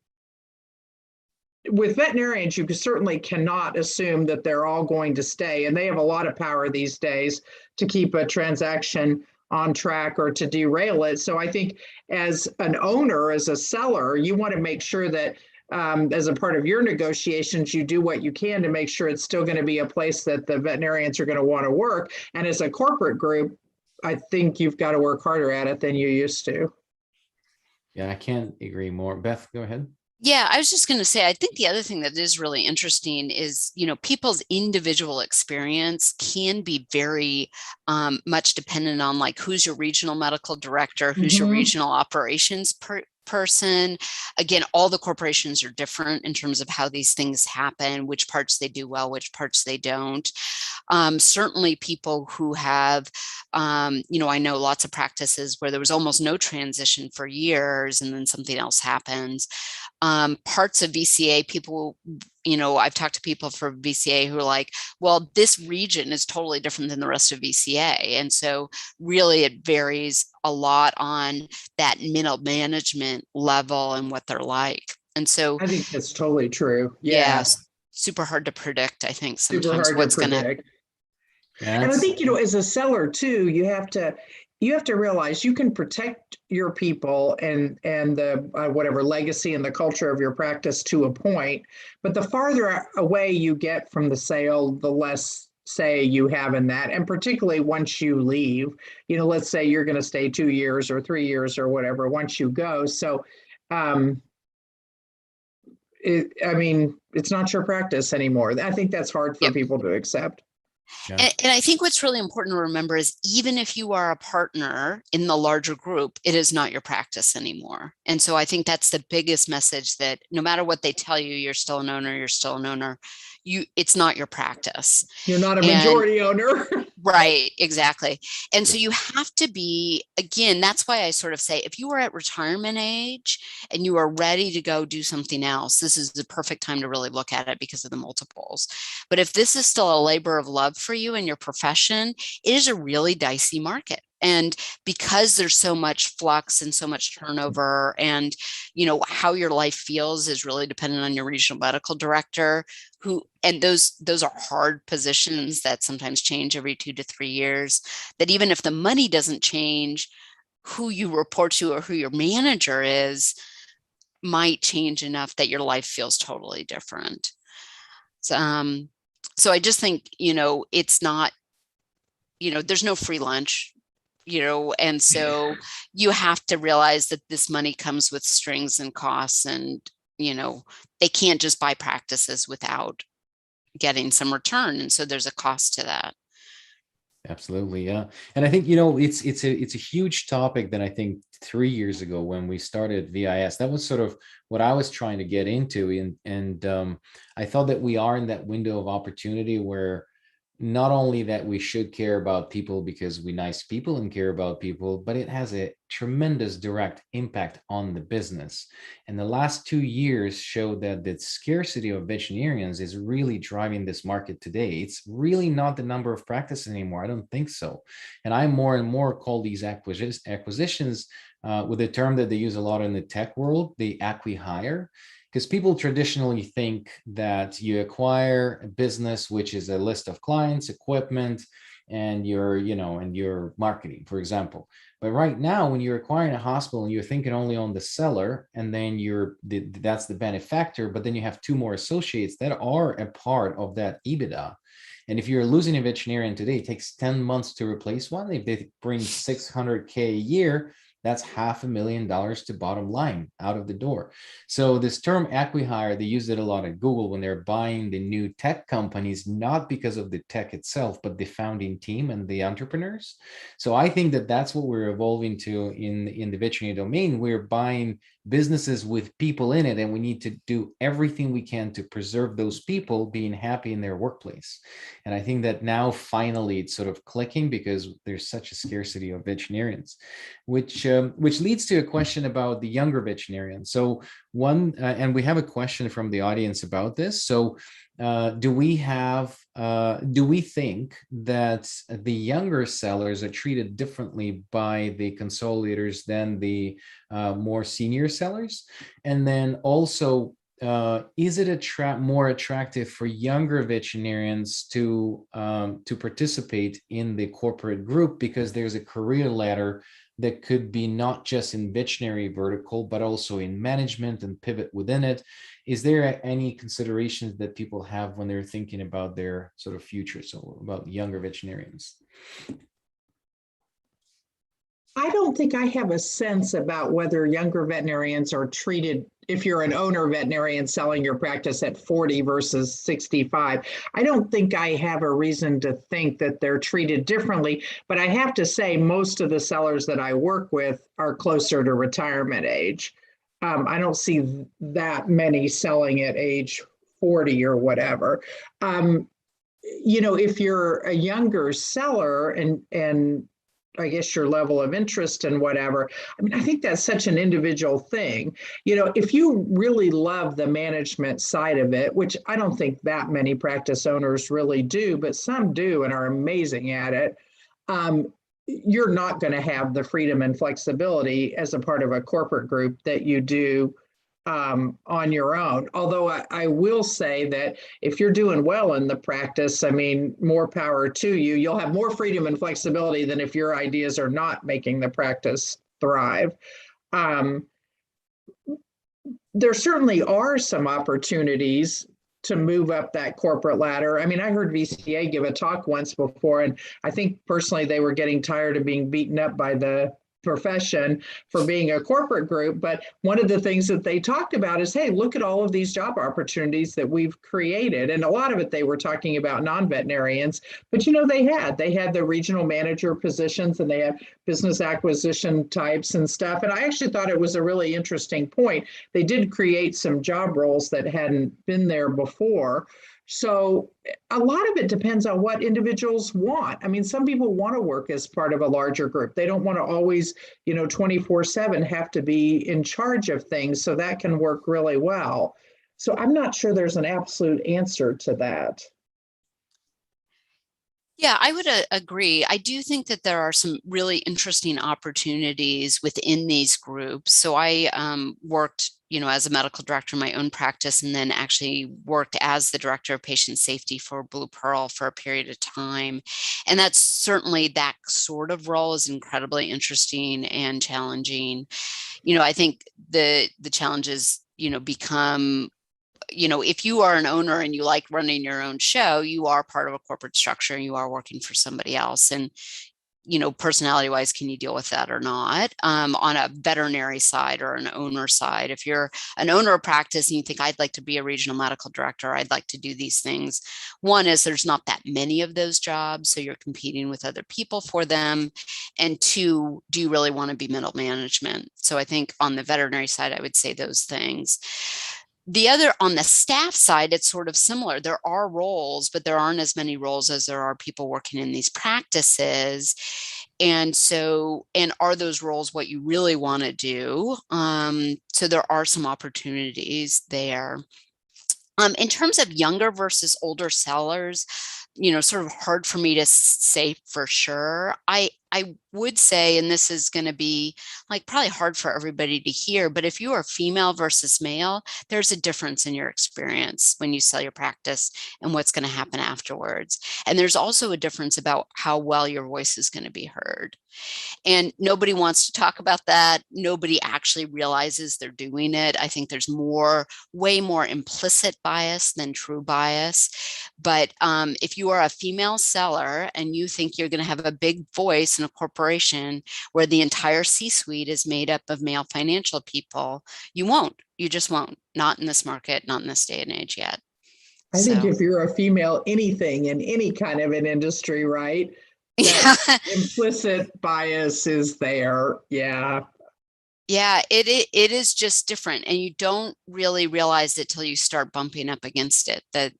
with veterinarians, you certainly cannot assume that they're all going to stay. And they have a lot of power these days to keep a transaction on track or to derail it. So I think as an owner, as a seller, you want to make sure that as a part of your negotiations, you do what you can to make sure it's still going to be a place that the veterinarians are going to want to work. And as a corporate group, I think you've got to work harder at it than you used to. Yeah, I can't agree more. Beth, go ahead. Yeah, I was just going to say, I think the other thing that is really interesting is, people's individual experience can be very much dependent on like who's your regional medical director, who's your regional operations person. Again, all the corporations are different in terms of how these things happen, which parts they do well, which parts they don't. Certainly people who have, I know lots of practices where there was almost no transition for years and then something else happens. parts of VCA, people, I've talked to people for VCA who are like, well, this region is totally different than the rest of VCA. And so really it varies a lot on that middle management level and what they're like. And so I think that's totally true. yeah, Yeah. super hard to predict, I think, Super sometimes hard what's to going to. predict. Yeah, And I think, as a seller too, you have to realize you can protect your people and the whatever legacy and the culture of your practice to a point, but the farther away you get from the sale, the less say you have in that. And particularly once you leave, let's say you're going to stay 2 years or 3 years or whatever once you go. So, it's not your practice anymore. I think that's hard for Yep. people to accept. yeah. And I think what's really important to remember is even if you are a partner in the larger group, it is not your practice anymore. And so I think that's the biggest message, that no matter what they tell you, you're still an owner, you're still an owner. It's not your practice. You're not a majority owner. Right, exactly. And so you have to be, again, that's why I sort of say, if you are at retirement age and you are ready to go do something else, this is the perfect time to really look at it because of the multiples. But if this is still a labor of love for you in your profession, it is a really dicey market. And because there's so much flux and so much turnover, and how your life feels is really dependent on your regional medical director, and those are hard positions that sometimes change every 2 to 3 years, that even if the money doesn't change, who you report to or who your manager is might change enough that your life feels totally different. So I just think, it's not, there's no free lunch. And so you have to realize that this money comes with strings and costs, and, they can't just buy practices without getting some return. And so there's a cost to that. Absolutely, yeah. And I think it's a huge topic that I think 3 years ago when we started VIS, that was sort of what I was trying to get into, and I thought that we are in that window of opportunity where not only that we should care about people because we nice people and care about people, but it has a tremendous direct impact on the business. And the last 2 years showed that the scarcity of veterinarians is really driving this market today. It's really not the number of practices anymore. I don't think so. And I more and more call these acquisitions with a term that they use a lot in the tech world, the acqui-hire. Because people traditionally think that you acquire a business, which is a list of clients, equipment, and your marketing, for example. But right now, when you're acquiring a hospital and you're thinking only on the seller, and then that's the benefactor, but then you have 2 more associates that are a part of that EBITDA. And if you're losing a veterinarian today, it takes 10 months to replace one. If they bring $600K a year, that's $500,000 to bottom line out of the door. So this term acqui-hire, they use it a lot at Google when they're buying the new tech companies, not because of the tech itself, but the founding team and the entrepreneurs. So I think that that's what we're evolving to in the veterinary domain. We're buying businesses with people in it, and we need to do everything we can to preserve those people being happy in their workplace. And I think that now finally it's sort of clicking because there's such a scarcity of veterinarians, which leads to a question about the younger veterinarians. So and we have a question from the audience about this. So do we think that the younger sellers are treated differently by the consolidators than the more senior sellers? And then also, is it more attractive for younger veterinarians to participate in the corporate group because there's a career ladder that could be not just in veterinary vertical, but also in management and pivot within it? Is there any considerations that people have when they're thinking about their sort of future, so about younger veterinarians? I don't think I have a sense about whether younger veterinarians are treated, if you're an owner veterinarian selling your practice at 40 versus 65. I don't think I have a reason to think that they're treated differently, but I have to say most of the sellers that I work with are closer to retirement age. I don't see that many selling at age 40 or whatever. If you're a younger seller and I guess, your level of interest and whatever. I mean, I think that's such an individual thing. You know, if you really love the management side of it, which I don't think that many practice owners really do, but some do and are amazing at it, you're not going to have the freedom and flexibility as a part of a corporate group that you do on your own. Although I will say that if you're doing well in the practice, I mean, more power to you. You'll have more freedom and flexibility than if your ideas are not making the practice thrive. There certainly are some opportunities to move up that corporate ladder. I mean, I heard VCA give a talk once before, and I think personally they were getting tired of being beaten up by the profession for being a corporate group. But one of the things that they talked about is, hey, look at all of these job opportunities that we've created. And a lot of it, they were talking about non-veterinarians, but you know, they had the regional manager positions and they have business acquisition types and stuff. And I actually thought it was a really interesting point. They did create some job roles that hadn't been there before. So a lot of it depends on what individuals want. I mean, some people want to work as part of a larger group. They don't want to always, 24/7 have to be in charge of things. So that can work really well. So I'm not sure there's an absolute answer to that. Yeah, I would agree. I do think that there are some really interesting opportunities within these groups. So I worked, as a medical director in my own practice, and then actually worked as the director of patient safety for Blue Pearl for a period of time. And that's certainly, that sort of role is incredibly interesting and challenging. I think the challenges, become, if you are an owner and you like running your own show, you are part of a corporate structure and you are working for somebody else. And, personality wise, can you deal with that or not? On a veterinary side or an owner side, if you're an owner of practice and you think, I'd like to be a regional medical director, I'd like to do these things. One is there's not that many of those jobs, so you're competing with other people for them. And two, do you really want to be middle management? So I think on the veterinary side, I would say those things. The other, on the staff side, it's sort of similar. There are roles, but there aren't as many roles as there are people working in these practices. And so, and are those roles what you really want to do? So there are some opportunities there. In terms of younger versus older sellers, sort of hard for me to say for sure. I would say, and this is going to be like probably hard for everybody to hear, but if you are female versus male, there's a difference in your experience when you sell your practice and what's going to happen afterwards. And there's also a difference about how well your voice is going to be heard. And nobody wants to talk about that. Nobody actually realizes they're doing it. I think there's way more implicit bias than true bias. But if you are a female seller and you think you're going to have a big voice in a corporation where the entire C-suite is made up of male financial people, you won't. You just won't. Not in this market, not in this day and age yet. I think if you're a female anything in any kind of an industry, right? That implicit bias is there. Yeah. Yeah, it is just different. And you don't really realize it till you start bumping up against it, that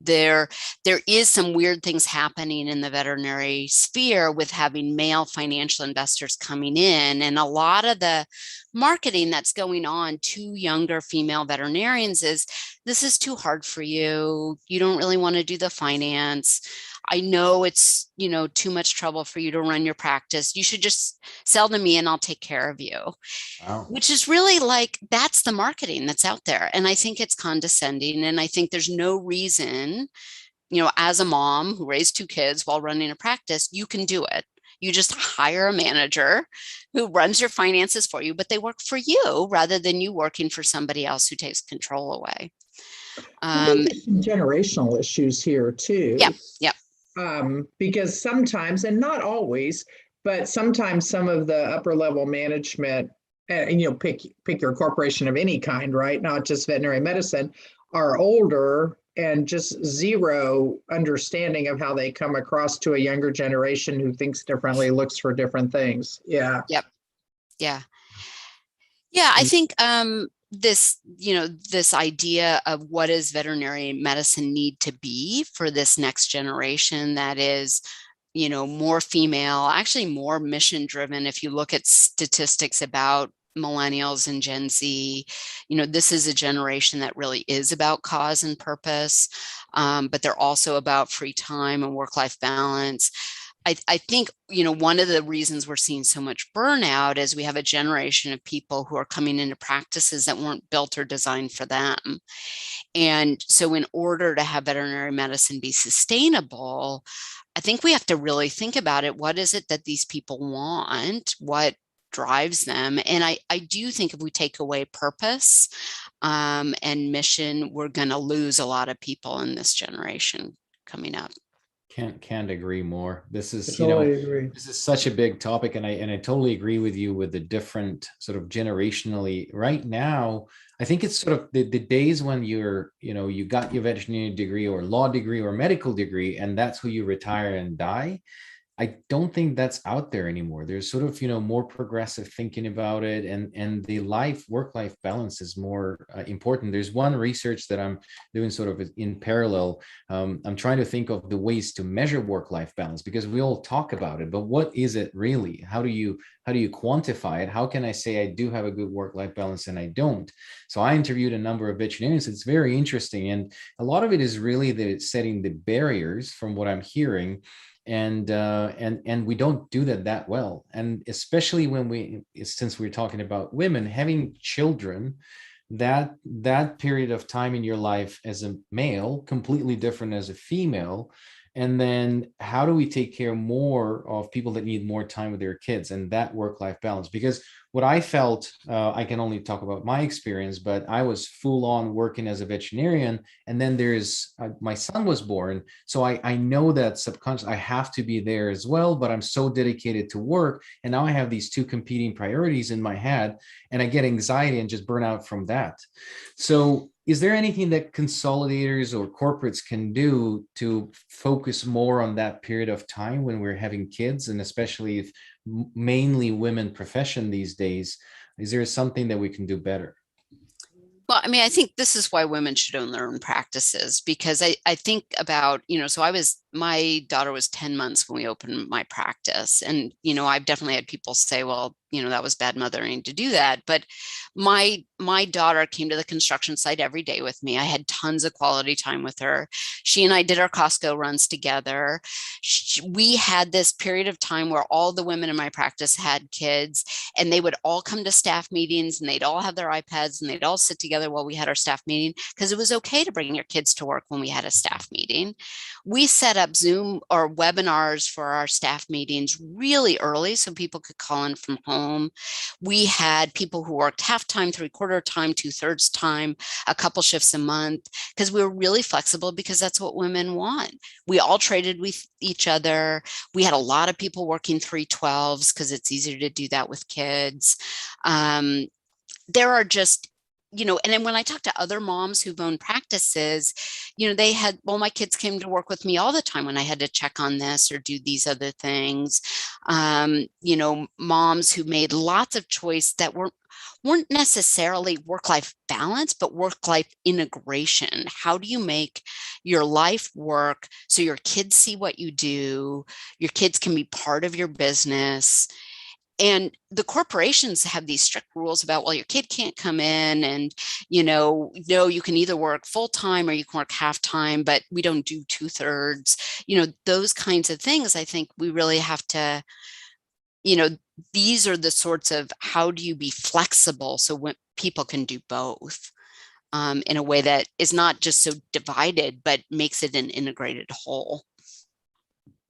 there is some weird things happening in the veterinary sphere with having male financial investors coming in. And a lot of the marketing that's going on to younger female veterinarians is, this is too hard for you. You don't really want to do the finance. I know it's, too much trouble for you to run your practice. You should just sell to me and I'll take care of you. Wow. Which is really like, that's the marketing that's out there. And I think it's condescending. And I think there's no reason, as a mom who raised 2 kids while running a practice, you can do it. You just hire a manager who runs your finances for you, but they work for you rather than you working for somebody else who takes control away. I think there's some generational issues here too. Yeah. Because sometimes, and not always, but sometimes some of the upper level management, and pick your corporation of any kind, right? Not just veterinary medicine, are older and just zero understanding of how they come across to a younger generation who thinks differently, looks for different things. Yeah. Yep. Yeah. Yeah. I think this idea of what does veterinary medicine need to be for this next generation that is more female, actually more mission driven. If you look at statistics about millennials and Gen Z, this is a generation that really is about cause and purpose, but they're also about free time and work-life balance. I think, one of the reasons we're seeing so much burnout is we have a generation of people who are coming into practices that weren't built or designed for them. And so in order to have veterinary medicine be sustainable, I think we have to really think about it. What is it that these people want? What drives them? And I do think if we take away purpose and mission, we're going to lose a lot of people in this generation coming up. Can't agree more. This is, Totally agree. this is such a big topic, and I totally agree with you with the different sort of generationally. Right now, I think it's sort of the days when you got your veterinary degree or law degree or medical degree, and that's who you retire and die. I don't think that's out there anymore. There's sort of, more progressive thinking about it, and the work-life balance is more important. There's one research that I'm doing sort of in parallel. I'm trying to think of the ways to measure work-life balance, because we all talk about it, but what is it really? How do you quantify it? How can I say I do have a good work-life balance and I don't? So I interviewed a number of veterinarians. It's very interesting, and a lot of it is really setting the barriers from what I'm hearing. And we don't do that well, and especially since we're talking about women having children, that period of time in your life as a male completely different as a female. And then how do we take care more of people that need more time with their kids, and that work-life balance? Because what I felt, I can only talk about my experience, but I was full on working as a veterinarian. And then my son was born. So I know that subconscious, I have to be there as well, but I'm so dedicated to work. And now I have these two competing priorities in my head, and I get anxiety and just burn out from that. So is there anything that consolidators or corporates can do to focus more on that period of time when we're having kids, and especially if mainly women profession these days? Is there something that we can do better? Well, I mean, I think this is why women should own their own practices, because I think about, so my daughter was 10 months when we opened my practice. And, I've definitely had people say, well, that was bad mothering to do that. But my daughter came to the construction site every day with me. I had tons of quality time with her. She and I did our Costco runs together. We had this period of time where all the women in my practice had kids, and they would all come to staff meetings, and they'd all have their iPads, and they'd all sit together while we had our staff meeting, because it was okay to bring your kids to work when we had a staff meeting. We set up Zoom or webinars for our staff meetings really early so people could call in from home. We had people who worked half time, 3/4 time, 2/3 time, a couple shifts a month, because we were really flexible, because that's what women want. We all traded with each other. We had a lot of people working 3/12s because it's easier to do that with kids. There are just, and then when I talk to other moms who've owned practices, they had, well, my kids came to work with me all the time when I had to check on this or do these other things. Moms who made lots of choice that weren't necessarily work-life balance, but work-life integration. How do you make your life work so your kids see what you do, your kids can be part of your business? And the corporations have these strict rules about, well, your kid can't come in, and, no, you can either work full time or you can work half time, but we don't do 2/3, those kinds of things. I think we really have to, these are the sorts of, how do you be flexible so when people can do both in a way that is not just so divided, but makes it an integrated whole.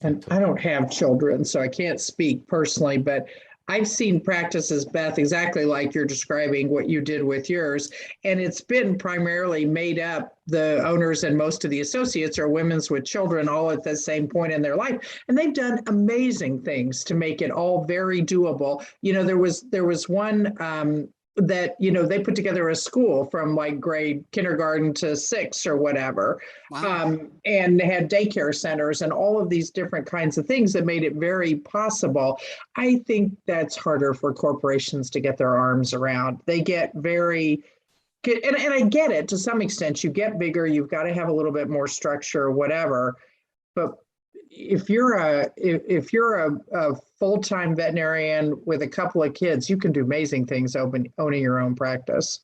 And I don't have children, so I can't speak personally, but I've seen practices, Beth, exactly like you're describing what you did with yours. And it's been primarily made up, the owners and most of the associates are women with children all at the same point in their life. And they've done amazing things to make it all very doable. There was one that, they put together a school from like grade kindergarten to 6 or whatever. Wow. And had daycare centers and all of these different kinds of things that made it very possible. I think that's harder for corporations to get their arms around. They get very, and I get it to some extent. You get bigger, you've got to have a little bit more structure or whatever. But if you're a full-time veterinarian with a couple of kids, you can do amazing things owning your own practice.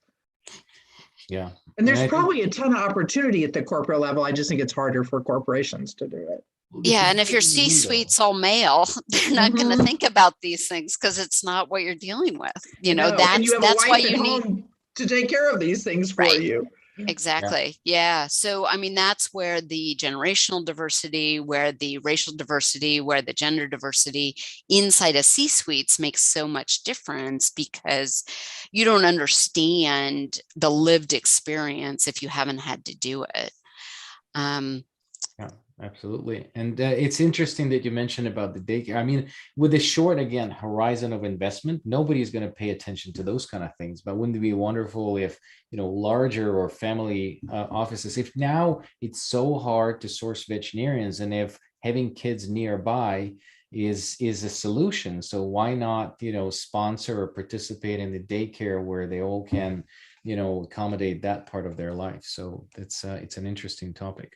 Yeah. And there's I think probably a ton of opportunity at the corporate level. I just think it's harder for corporations to do it. Yeah, and if your C-suite's all male, they're not going to think about these things because it's not what you're dealing with. You know, No, and you have a that's why wife at you need. home to take care of these things for Right. you. Exactly. Yeah. So, I mean, that's where the generational diversity, where the racial diversity, where the gender diversity inside a C-suites makes so much difference, because you don't understand the lived experience if you haven't had to do it. Yeah, absolutely. And it's interesting that you mentioned about the daycare. I mean, with a short, again, horizon of investment, nobody's going to pay attention to those kind of things. But wouldn't it be wonderful if, larger or family offices, if now it's so hard to source veterinarians, and if having kids nearby is a solution. So why not, sponsor or participate in the daycare where they all can, accommodate that part of their life. So it's an interesting topic.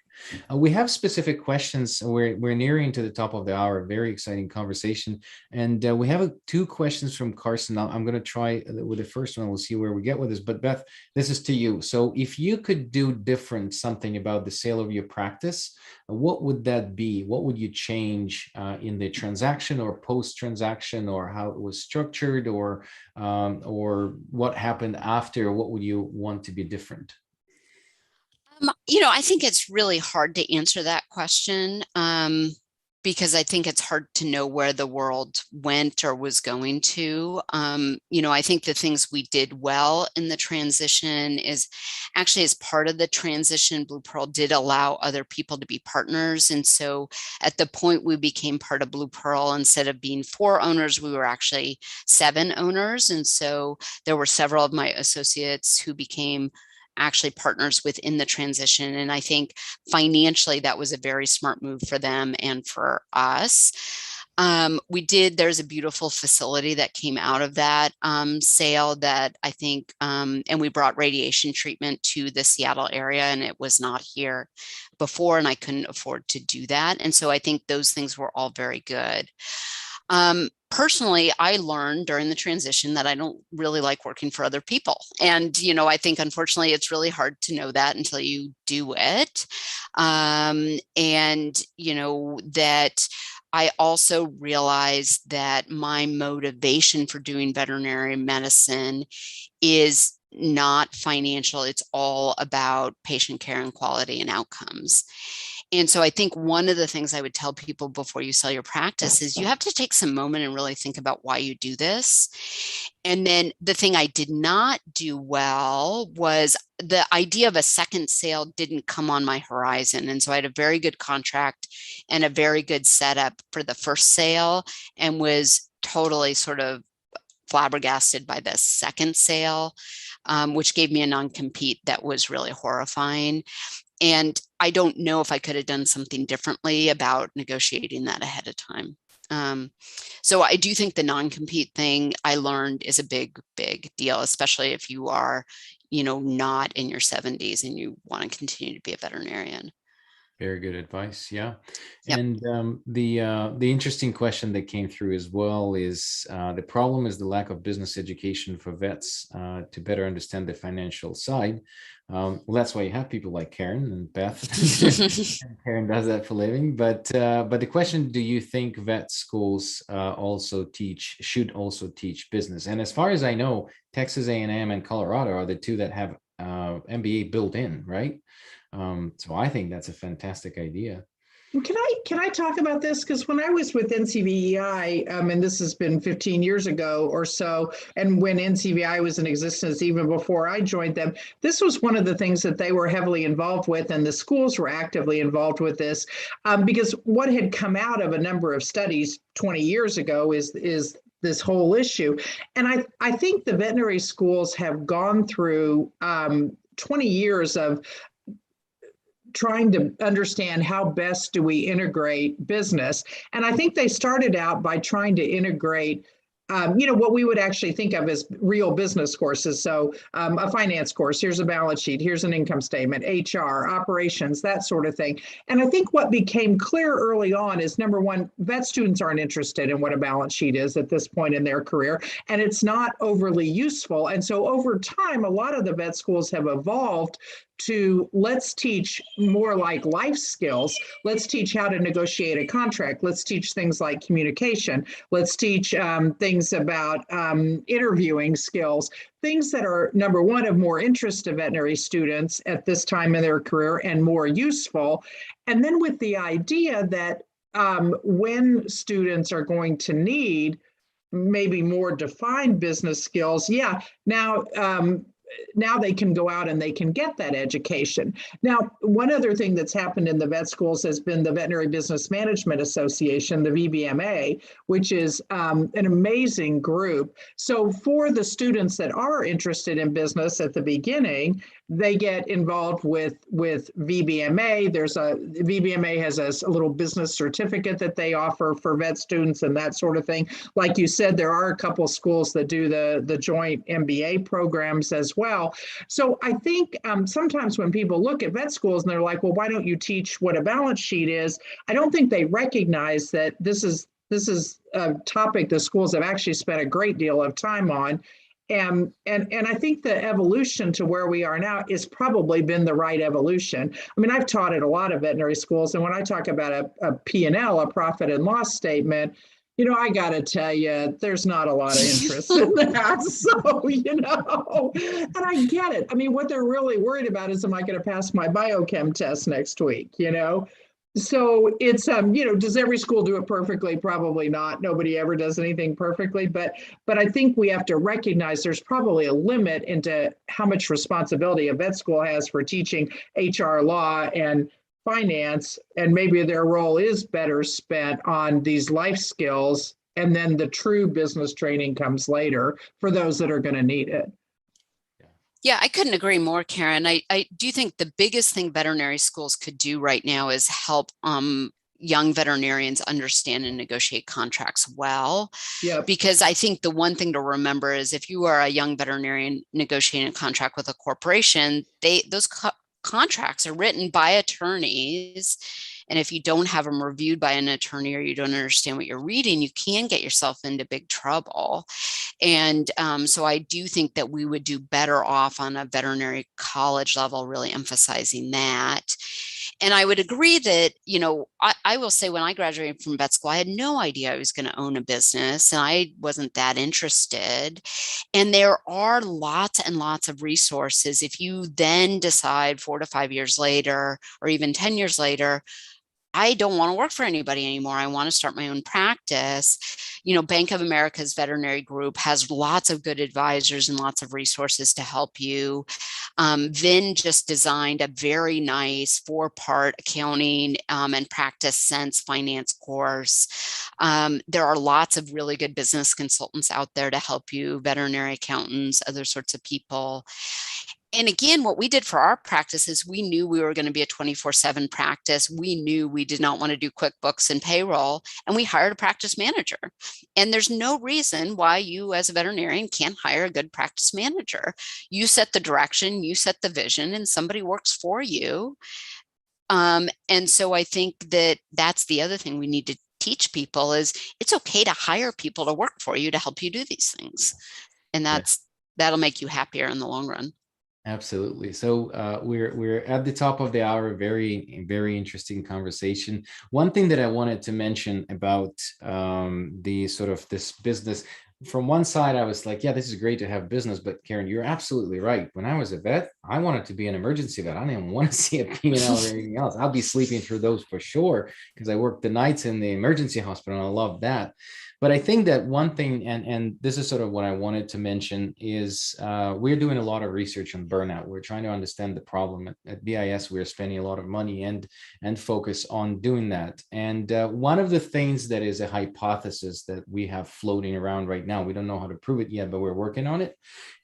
We have specific questions. We're nearing to the top of the hour. Very exciting conversation. And we have two questions from Carson. I'm going to try with the first one. We'll see where we get with this. But Beth, this is to you. So if you could do different something about the sale of your practice, what would that be? What would you change in the transaction or post-transaction, or how it was structured, or what happened after? What would you want to be different? I think it's really hard to answer that question, because I think it's hard to know where the world went or was going to. I think the things we did well in the transition is actually, as part of the transition, Blue Pearl did allow other people to be partners. And so at the point we became part of Blue Pearl, instead of being 4 owners, we were actually 7 owners. And so there were several of my associates who became actually partners within the transition. And I think financially that was a very smart move for them and for us. There's a beautiful facility that came out of that sale that I think, and we brought radiation treatment to the Seattle area, and it was not here before, and I couldn't afford to do that. And so I think those things were all very good. Personally, I learned during the transition that I don't really like working for other people. And, I think unfortunately it's really hard to know that until you do it. That I also realized that my motivation for doing veterinary medicine is not financial. It's all about patient care and quality and outcomes. And so I think one of the things I would tell people before you sell your practice is you have to take some moment and really think about why you do this. And then the thing I did not do well was the idea of a second sale didn't come on my horizon. And so I had a very good contract and a very good setup for the first sale, and was totally sort of flabbergasted by the second sale, which gave me a non-compete that was really horrifying. And I don't know if I could have done something differently about negotiating that ahead of time. So I do think the non-compete thing I learned is a big, big deal, especially if you are, not in your 70s and you want to continue to be a veterinarian. Very good advice. Yeah. Yep. And the interesting question that came through as well is the problem is the lack of business education for vets to better understand the financial side. Well, that's why you have people like Karen and Beth. Karen does that for a living. But the question: do you think vet schools should also teach business? And as far as I know, Texas A&M and Colorado are the two that have MBA built in, right? So I think that's a fantastic idea. Can I talk about this? Because when I was with NCVI, and this has been 15 years ago or so, and when NCVI was in existence even before I joined them, this was one of the things that they were heavily involved with, and the schools were actively involved with this, because what had come out of a number of studies 20 years ago is this whole issue. And I think the veterinary schools have gone through 20 years of trying to understand how best do we integrate business. And I think they started out by trying to integrate what we would actually think of as real business courses. So a finance course, here's a balance sheet, here's an income statement, HR, operations, that sort of thing. And I think what became clear early on is, number one, vet students aren't interested in what a balance sheet is at this point in their career, and it's not overly useful. And so over time, a lot of the vet schools have evolved to, let's teach more like life skills. Let's teach how to negotiate a contract. Let's teach things like communication. Let's teach things about interviewing skills, things that are, number one, of more interest to veterinary students at this time in their career and more useful. And then with the idea that when students are going to need maybe more defined business skills, now they can go out and they can get that education. Now, one other thing that's happened in the vet schools has been the Veterinary Business Management Association, the VBMA, which is an amazing group. So for the students that are interested in business at the beginning, they get involved with VBMA. VBMA has a little business certificate that they offer for vet students and that sort of thing. Like you said, there are a couple schools that do the joint MBA programs as well. So I think sometimes when people look at vet schools and they're like, well, why don't you teach what a balance sheet is? I don't think they recognize that this is a topic the schools have actually spent a great deal of time on. And I think the evolution to where we are now has probably been the right evolution. I mean, I've taught at a lot of veterinary schools, and when I talk about a P&L, a profit and loss statement, I got to tell you, there's not a lot of interest in that. So, and I get it. I mean, what they're really worried about is, am I going to pass my biochem test next week, So it's, does every school do it perfectly? Probably not. Nobody ever does anything perfectly. But I think we have to recognize there's probably a limit into how much responsibility a vet school has for teaching HR, law, and finance. And maybe their role is better spent on these life skills. And then the true business training comes later for those that are going to need it. Yeah, I couldn't agree more, Karen. I do think the biggest thing veterinary schools could do right now is help young veterinarians understand and negotiate contracts well. Yeah. Because I think the one thing to remember is, if you are a young veterinarian negotiating a contract with a corporation, those contracts are written by attorneys. And if you don't have them reviewed by an attorney, or you don't understand what you're reading, you can get yourself into big trouble. And so I do think that we would do better off on a veterinary college level, really emphasizing that. And I would agree that, I will say, when I graduated from vet school, I had no idea I was going to own a business, and I wasn't that interested. And there are lots and lots of resources. If you then decide 4 to 5 years later, or even 10 years later, I don't want to work for anybody anymore, I want to start my own practice. Bank of America's veterinary group has lots of good advisors and lots of resources to help you. Vin just designed a very nice 4-part accounting and practice sense finance course. There are lots of really good business consultants out there to help you, veterinary accountants, other sorts of people. And again, what we did for our practice is, we knew we were going to be a 24/7 practice. We knew we did not want to do QuickBooks and payroll, and we hired a practice manager. And there's no reason why you as a veterinarian can't hire a good practice manager. You set the direction, you set the vision, and somebody works for you. And so I think that that's the other thing we need to teach people is, it's okay to hire people to work for you to help you do these things. And that'll make you happier in the long run. Absolutely. So we're at the top of the hour. Very, very interesting conversation. One thing that I wanted to mention about the sort of this business. From one side, I was like, yeah, this is great to have business. But Karen, you're absolutely right. When I was a vet, I wanted to be an emergency vet. I didn't want to see a P&L or anything else. I'll be sleeping through those for sure, because I worked the nights in the emergency hospital, and I love that. But I think that one thing, and this is sort of what I wanted to mention, is we're doing a lot of research on burnout. We're trying to understand the problem. At BIS, we're spending a lot of money and focus on doing that. And one of the things that is a hypothesis that we have floating around right now, we don't know how to prove it yet, but we're working on it,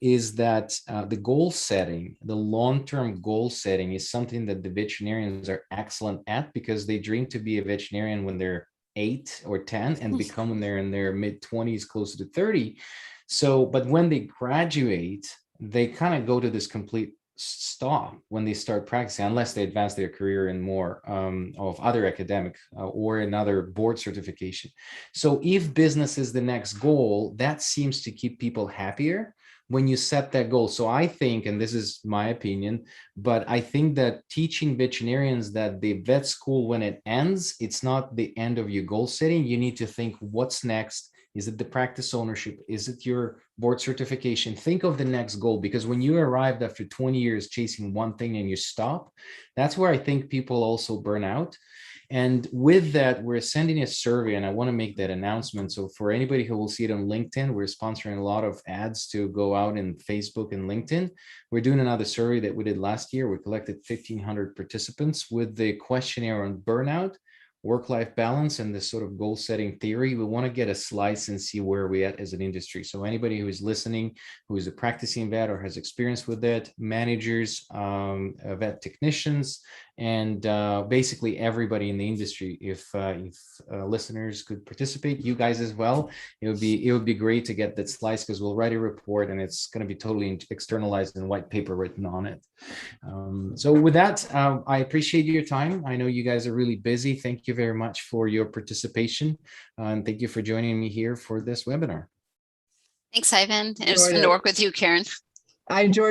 is that the goal setting, the long-term goal setting, is something that the veterinarians are excellent at, because they dream to be a veterinarian when they're 8 or 10 and become when they're in their mid-20s, closer to 30. So, but when they graduate, they kind of go to this complete stop when they start practicing, unless they advance their career in more of other academic or another board certification. So if business is the next goal, that seems to keep people happier when you set that goal. So I think, and this is my opinion, but I think that teaching veterinarians that the vet school, when it ends, it's not the end of your goal setting. You need to think, what's next? Is it the practice ownership? Is it your board certification? Think of the next goal, because when you arrived after 20 years chasing one thing and you stop, that's where I think people also burn out. And with that, we're sending a survey, and I want to make that announcement. So for anybody who will see it on LinkedIn, we're sponsoring a lot of ads to go out in Facebook and LinkedIn. We're doing another survey that we did last year. We collected 1,500 participants with the questionnaire on burnout, work-life balance, and this sort of goal-setting theory. We want to get a slice and see where we're at as an industry. So anybody who is listening, who is a practicing vet or has experience with it, managers, vet technicians, and basically everybody in the industry, if listeners could participate, you guys as well, it would be great to get that slice, because we'll write a report and it's going to be totally externalized and white paper written on it. So with that, I appreciate your time. I know you guys are really busy. Thank you very much for your participation, and thank you for joining me here for this webinar. Thanks, Ivan. It was fun to work with you, Karen. I enjoyed